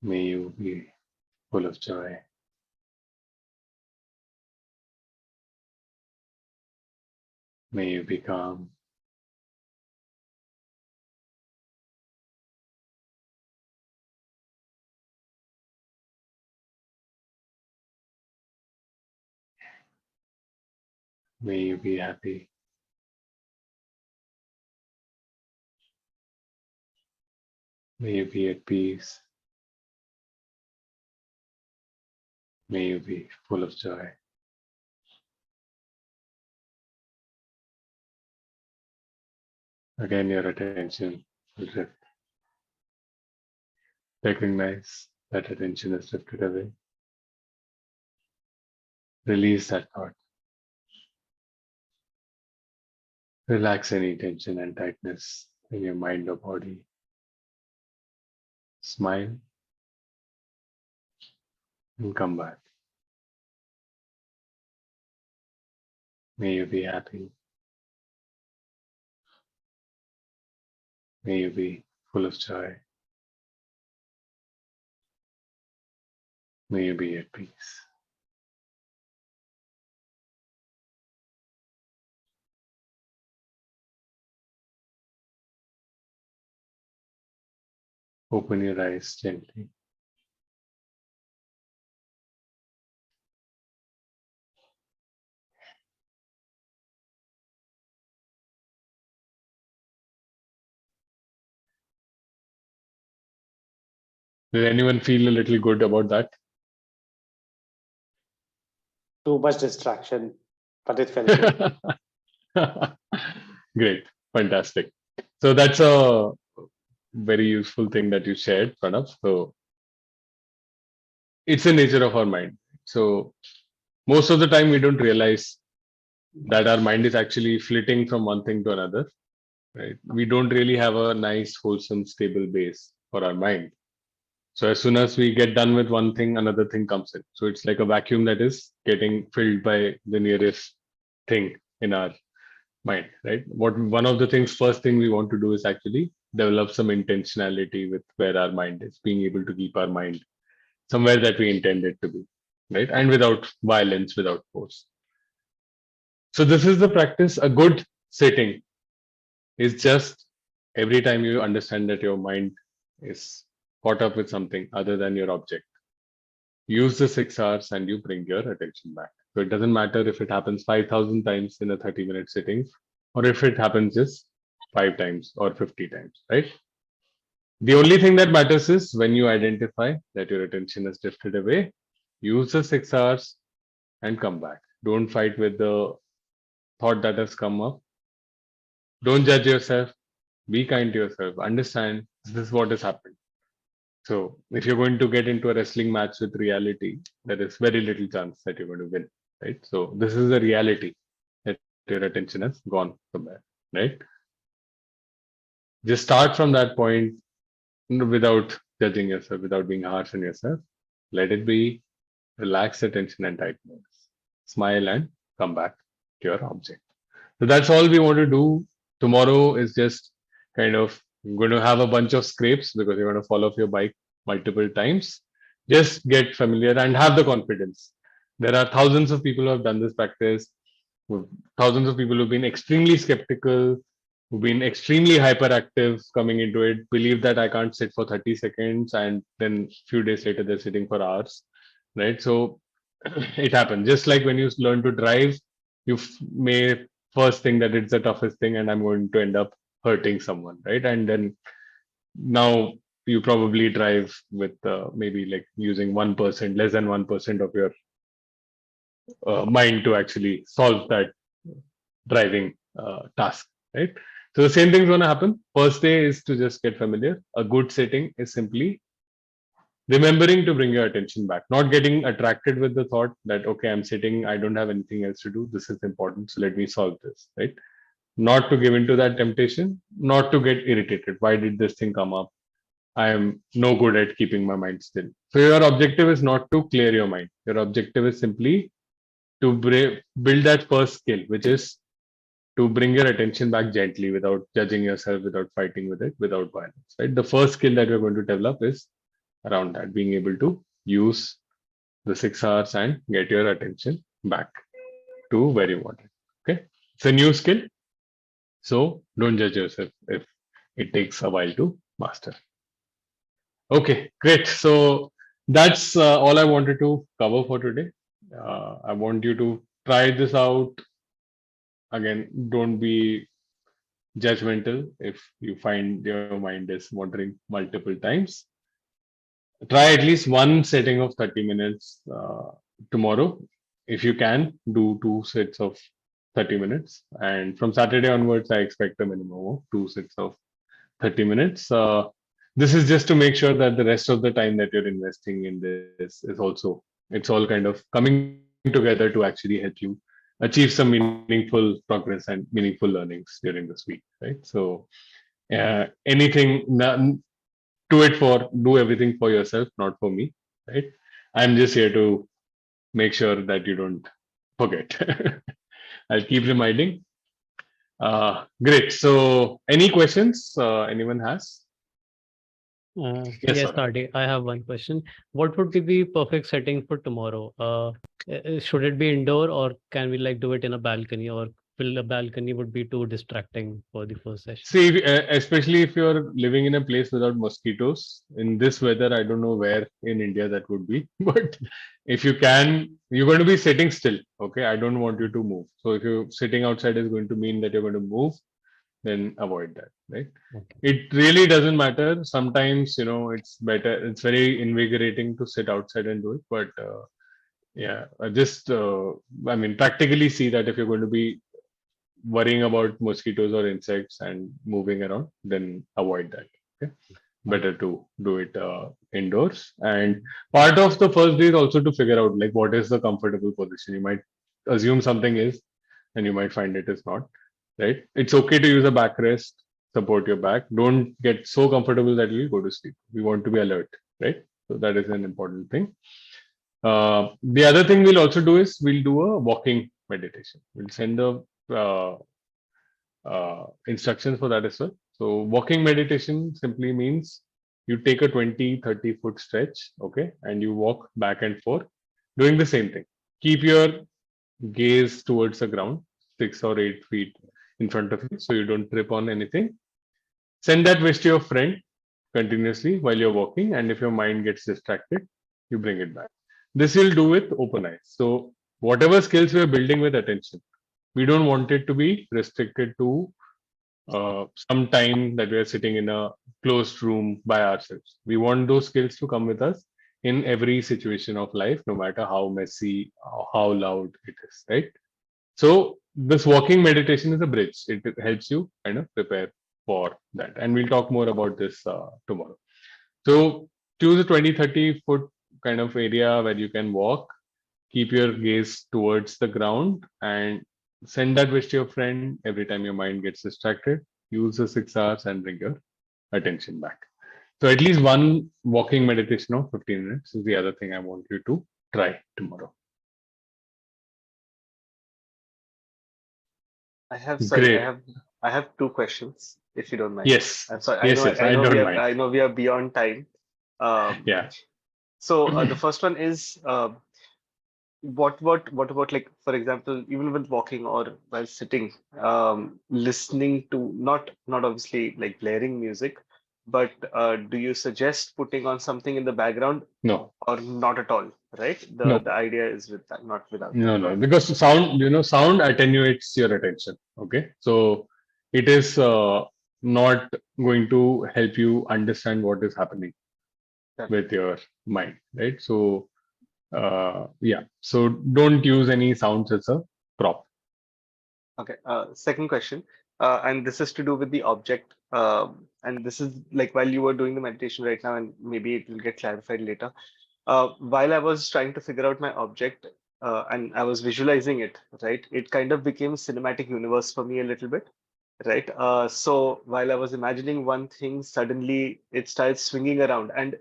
May you be full of joy. May you be calm. May you be happy. May you be at peace. May you be full of joy. Again, your attention will drift. Recognize that attention has drifted away. Release that thought. Relax any tension and tightness in your mind or body. Smile and come back. May you be happy. May you be full of joy. May you be at peace. Open your eyes gently. Did anyone feel a little good about that? Too much distraction, but it felt good. Great, fantastic. So that's a very useful thing that you shared, Pranav. So it's the nature of our mind. So most of the time we don't realize that our mind is actually flitting from one thing to another, right? We don't really have a nice, wholesome, stable base for our mind. So as soon as we get done with one thing, another thing comes in. So it's like a vacuum that is getting filled by the nearest thing in our mind, right? One of the things, first thing we want to do is actually develop some intentionality with where our mind is, being able to keep our mind somewhere that we intend it to be, right? And without violence, without force. So this is the practice. A good sitting is just every time you understand that your mind is caught up with something other than your object, use the 6 hours and you bring your attention back. So it doesn't matter if it happens 5,000 times in a 30-minute sitting or if it happens just 5 times or 50 times, right? The only thing that matters is when you identify that your attention has drifted away, use the 6 hours and come back. Don't fight with the thought that has come up. Don't judge yourself. Be kind to yourself. Understand this is what has happened. So if you're going to get into a wrestling match with reality, there is very little chance that you're going to win, right? So this is the reality that your attention has gone somewhere, right? Just start from that point without judging yourself, without being harsh on yourself. Let it be. Relax attention and tightness. Smile and come back to your object. So that's all we want to do. Tomorrow is just kind of going to have a bunch of scrapes because you're going to fall off your bike multiple times. Just get familiar and have the confidence. There are thousands of people who have done this practice, thousands of people who've been extremely skeptical, who've been extremely hyperactive coming into it, believe that I can't sit for 30 seconds, and then a few days later they're sitting for hours, right? So it happens. Just like when you learn to drive, you may first think that it's the toughest thing and I'm going to end up hurting someone, right? And then now you probably drive with maybe like using 1%, less than 1% of your mind to actually solve that driving task, right? So the same thing's going to happen. First day is to just get familiar. A good setting is simply remembering to bring your attention back, not getting attracted with the thought that, okay, I'm sitting, I don't have anything else to do. This is important. So let me solve this, right? Not to give into that temptation, not to get irritated. Why did this thing come up? I am no good at keeping my mind still. So your objective is not to clear your mind. Your objective is simply to build that first skill, which is to bring your attention back gently without judging yourself, without fighting with it, without violence, right? The first skill that we're going to develop is around that, being able to use the 6 hours and get your attention back to where you want it. Okay. It's a new skill. So don't judge yourself if it takes a while to master. Okay, great. So that's all I wanted to cover for today. I want you to try this out. Again, don't be judgmental if you find your mind is wandering multiple times. Try at least one setting of 30 minutes tomorrow. If you can, do 2 sets of 30 minutes. And from Saturday onwards, I expect a minimum of 2 sets of 30 minutes. This is just to make sure that the rest of the time that you're investing in this is also, it's all kind of coming together to actually help you achieve some meaningful progress and meaningful learnings during this week, right? So anything, do everything for yourself, not for me, right? I'm just here to make sure that you don't forget. I'll keep reminding. Great. So any questions anyone has? Yes, sir. Nadi, I have one question. What would be the perfect setting for tomorrow? Should it be indoor, or can we like do it in a balcony, or will a balcony would be too distracting for the first session? See, especially if you're living in a place without mosquitoes in this weather, I don't know where in India that would be, but if you can, you're going to be sitting still. Okay, I don't want you to move. So if you're sitting outside is going to mean that you're going to move, then avoid that, right? Okay. It really doesn't matter. Sometimes, it's better. It's very invigorating to sit outside and do it, but yeah, I mean, practically see that if you're going to be worrying about mosquitoes or insects and moving around, then avoid that. Okay, better to do it indoors. And part of the first day is also to figure out like what is the comfortable position. You might assume something is, and you might find it is not. Right? It's okay to use a backrest, support your back. Don't get so comfortable that you go to sleep. We want to be alert, right? So that is an important thing. The other thing we'll also do is we'll do a walking meditation. We'll send the instructions for that as well. So walking meditation simply means you take a 20-30 foot stretch, okay, and you walk back and forth doing the same thing. Keep your gaze towards the ground, 6 or 8 feet in front of you, so you don't trip on anything. Send that wish to your friend continuously while you're walking, and if your mind gets distracted, you bring it back. This you'll do with open eyes. So whatever skills we're building with attention, we don't want it to be restricted to some time that we are sitting in a closed room by ourselves. We want those skills to come with us in every situation of life, no matter how messy or how loud it is, right? So this walking meditation is a bridge. It helps you kind of prepare for that. And we'll talk more about this tomorrow. So choose a 20-30 foot kind of area where you can walk. Keep your gaze towards the ground and send that wish to your friend every time your mind gets distracted. Use the 6 hours and bring your attention back. So at least one walking meditation of 15 minutes is the other thing I want you to try tomorrow. Great. I have two questions, if you don't mind. Yes. I'm sorry. Yes, yes, I don't mind. I know we are beyond time. Yeah. So the first one is what about, like, for example, even with walking or while sitting, listening to not obviously like blaring music, but do you suggest putting on something in the background No. or not at all? Right? No. The idea is with that, not without. No, because sound attenuates your attention. Okay, so it is not going to help you understand what is happening with your mind, right? So, yeah, so don't use any sounds as a prop. Okay. Second question, and this is to do with the object. And this is like while you were doing the meditation right now, and maybe it will get clarified later. While I was trying to figure out my object, and I was visualizing it, right? It kind of became cinematic universe for me a little bit, right? So while I was imagining one thing, suddenly it started swinging around, and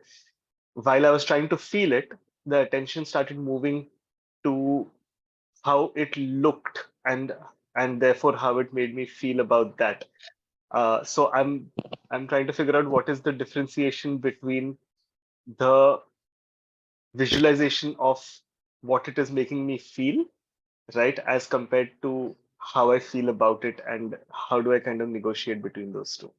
while I was trying to feel it, the attention started moving to how it looked and therefore how it made me feel about that. So I'm trying to figure out what is the differentiation between the visualization of what it is making me feel, right, as compared to how I feel about it, and how do I kind of negotiate between those two?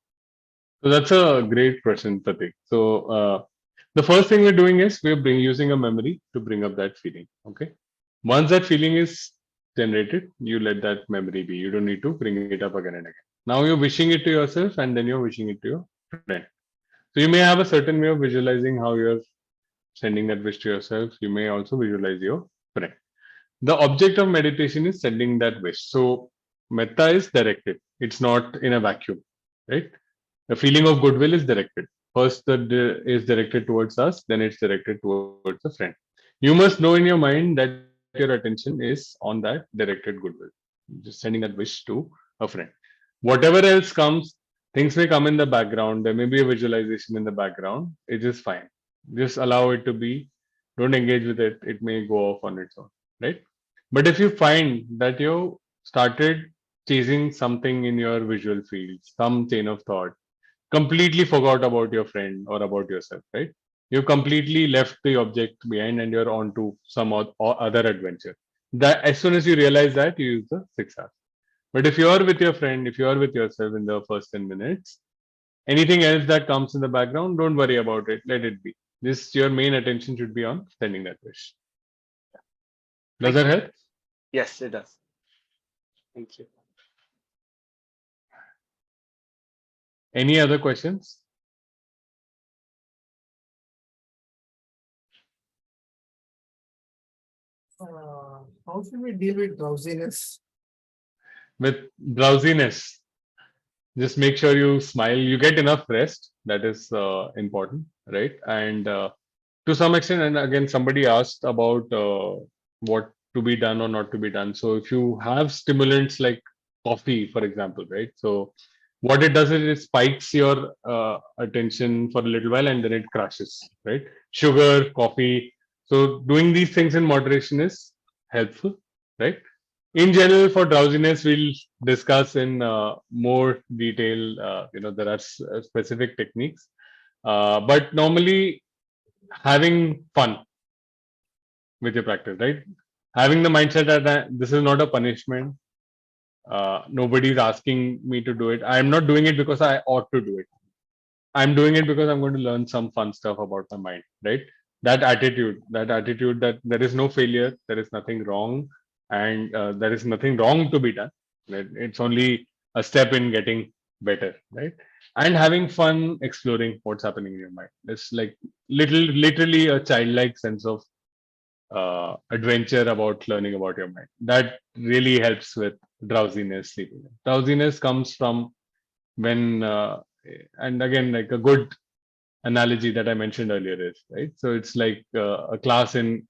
So that's a great question, Pratik. So the first thing we're doing is using a memory to bring up that feeling. Okay, once that feeling is generated, you let that memory be. You don't need to bring it up again and again. Now you're wishing it to yourself, and then you're wishing it to your friend. So you may have a certain way of visualizing how you're sending that wish to yourself. You may also visualize your friend. The object of meditation is sending that wish. So metta is directed. It's not in a vacuum, right? The feeling of goodwill is directed. First, is directed towards us, then it's directed towards the friend. You must know in your mind that your attention is on that directed goodwill. Just sending that wish to a friend. Whatever else comes, things may come in the background. There may be a visualization in the background. It is fine. Just allow it to be. Don't engage with it. It may go off on its own, right? But if you find that you started chasing something in your visual field, some chain of thought, completely forgot about your friend or about yourself, right? You completely left the object behind and you're on to some or other adventure. That as soon as you realize that, you use the 6 hours. But if you're with your friend, if you're with yourself in the first 10 minutes, anything else that comes in the background, don't worry about it. Let it be. This your main attention should be on sending that wish. Does that help? Yes, it does. Thank you. Any other questions? How should we deal with drowsiness? With drowsiness, just make sure you smile. You get enough rest. That is important, right? And to some extent, and again, somebody asked about what to be done or not to be done. So if you have stimulants like coffee, for example, right? So what it does is it spikes your attention for a little while and then it crashes, right? Sugar, coffee. So doing these things in moderation is helpful, right? In general, for drowsiness, we'll discuss in more detail. There are specific techniques, but normally having fun with your practice, right? Having the mindset that this is not a punishment. Nobody's asking me to do it. I'm not doing it because I ought to do it. I'm doing it because I'm going to learn some fun stuff about my mind, right? That attitude that there is no failure, there is nothing wrong, and there is nothing wrong to be done. Right? It's only a step in getting better, right? And having fun exploring what's happening in your mind. It's like literally a childlike sense of adventure about learning about your mind. That really helps with drowsiness, sleepiness. Drowsiness comes from when, and again, like a good analogy that I mentioned earlier is, right? So it's like a class in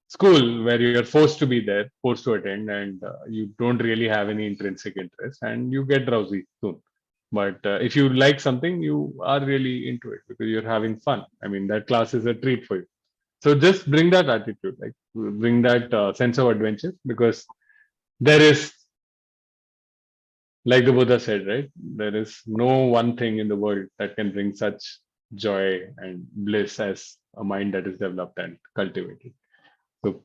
school where you're forced to be there, forced to attend, and you don't really have any intrinsic interest, and you get drowsy soon. But if you like something, you are really into it because you're having fun. I mean, that class is a treat for you. So just bring that attitude, like bring that sense of adventure, because there is, like the Buddha said, right? There is no one thing in the world that can bring such joy and bliss as a mind that is developed and cultivated. So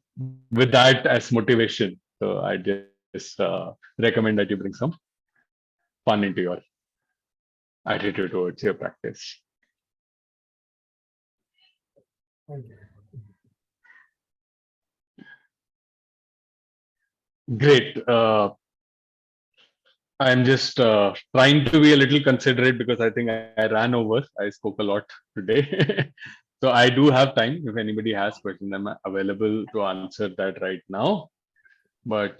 with that as motivation, so I just recommend that you bring some fun into your attitude towards your practice. Thank you. Great. I'm just trying to be a little considerate because I think I ran over. I spoke a lot today. So I do have time. If anybody has questions, I'm available to answer that right now. But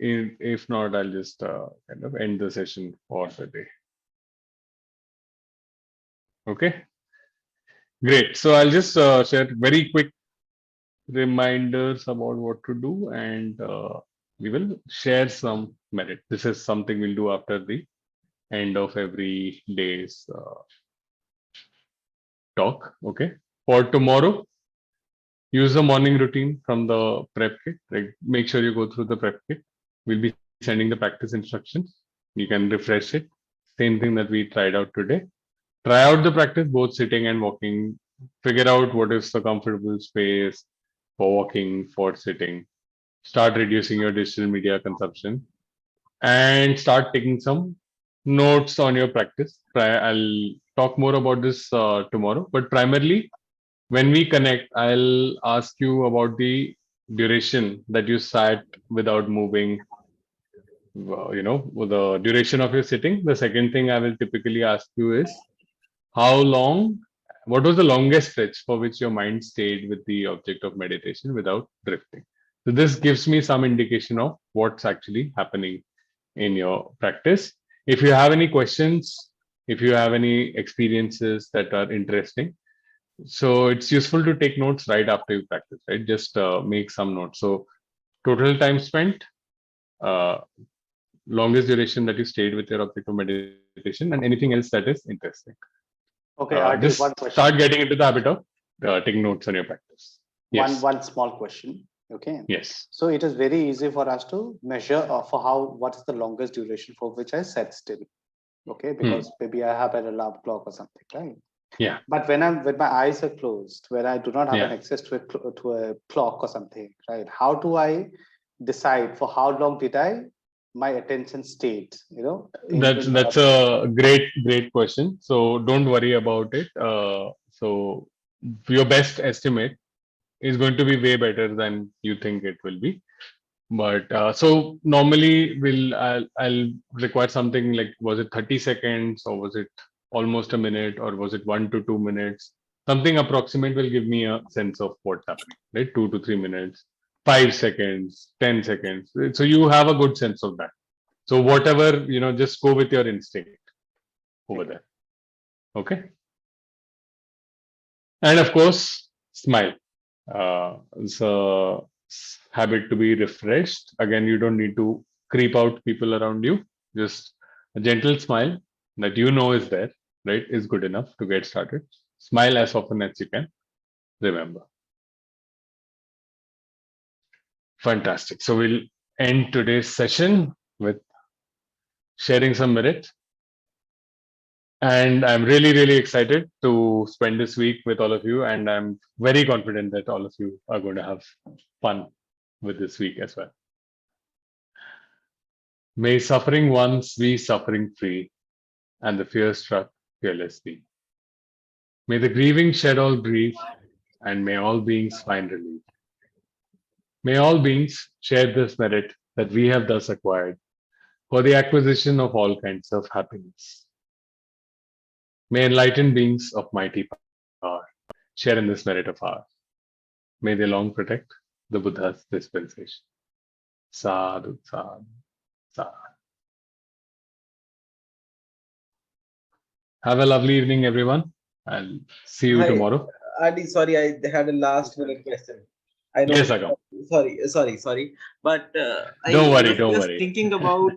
if not, I'll just kind of end the session for the day. Okay, great. So I'll just share very quick reminders about what to do, and we will share some merit. This is something we'll do after the end of every day's talk. Okay, for tomorrow, use the morning routine from the prep kit. Like, make sure you go through the prep kit. We'll be sending the practice instructions. You can refresh it. Same thing that we tried out today. Try out the practice, both sitting and walking. Figure out what is the comfortable space for walking, for sitting. Start reducing your digital media consumption and start taking some notes on your practice. I'll talk more about this tomorrow, but primarily when we connect, I'll ask you about the duration that you sat without moving, the duration of your sitting. The second thing I will typically ask you is what was the longest stretch for which your mind stayed with the object of meditation without drifting? So this gives me some indication of what's actually happening in your practice. If you have any questions, if you have any experiences that are interesting, so it's useful to take notes right after you practice, right? Just make some notes. So total time spent, uh, longest duration that you stayed with your object of meditation, and anything else that is interesting. Okay, RD, Just one question. start getting into the habit of taking notes on your practice. Yes. One small question. Okay. Yes. So it is very easy for us to measure for what is the longest duration for which I sat still. Okay, because maybe I have an alarm clock or something, right? Yeah. But when my eyes are closed, when I do not have Yeah. an access to a clock or something, right? How do I decide for how long did my attention stayed? That's a great question. So don't worry about it. So your best estimate is going to be way better than you think it will be. But so normally I'll require something like, was it 30 seconds or was it almost a minute or was it 1 to 2 minutes? Something approximate will give me a sense of what's happening, right? 2 to 3 minutes, 5 seconds, 10 seconds. So you have a good sense of that. So whatever, just go with your instinct over there. Okay. And of course, smile. It's a habit to be refreshed. Again, you don't need to creep out people around you. Just a gentle smile that is there, right, is good enough to get started. Smile as often as you can. Remember. Fantastic. So we'll end today's session with sharing some merit. And I'm really, really excited to spend this week with all of you. And I'm very confident that all of you are going to have fun with this week as well. May suffering ones be suffering free, and the fear struck fearless be. May the grieving shed all grief, and may all beings find relief. May all beings share this merit that we have thus acquired, for the acquisition of all kinds of happiness. May enlightened beings of mighty power share in this merit of ours. May they long protect the Buddha's dispensation. Sadhu, sadhu, sadhu. Have a lovely evening, everyone. I'll see you Hi, tomorrow. Adi, sorry, I had a last minute question. I know. Yes, Agam. Sorry. But Don't I worry, was don't just worry. thinking about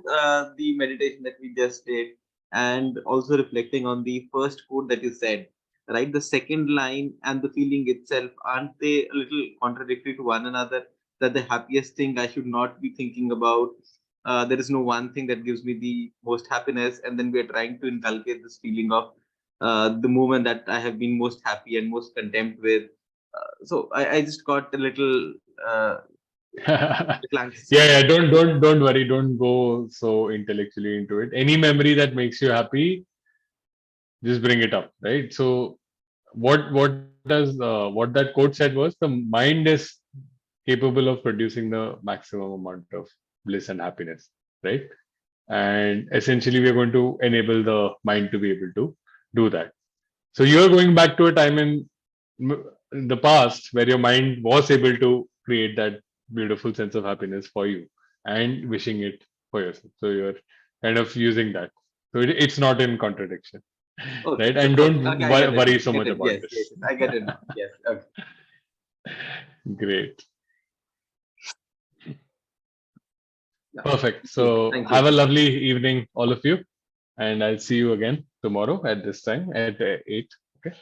the meditation that we just did, and also reflecting on the first quote that you said, right? The second line and the feeling itself, aren't they a little contradictory to one another? That the happiest thing I should not be thinking about. There is no one thing that gives me the most happiness, and then we are trying to inculcate this feeling of the moment that I have been most happy and most content with. So I just got a little Yeah, anxious. yeah. Don't worry. Don't go so intellectually into it. Any memory that makes you happy, just bring it up, right? So what that quote said was the mind is capable of producing the maximum amount of bliss and happiness, right? And essentially, we're going to enable the mind to be able to do that. So you're going back to a time in the past where your mind was able to create that beautiful sense of happiness for you and wishing it for yourself. So you're kind of using that. So it's not in contradiction, Okay, right? And okay, don't I get it. worry so Get much it. about Yes, this. I get it now. Yes, okay. Great. Yeah. Perfect. Thank you. So Thank have a you. lovely evening, all of you. And I'll see you again tomorrow at this time at 8. Okay.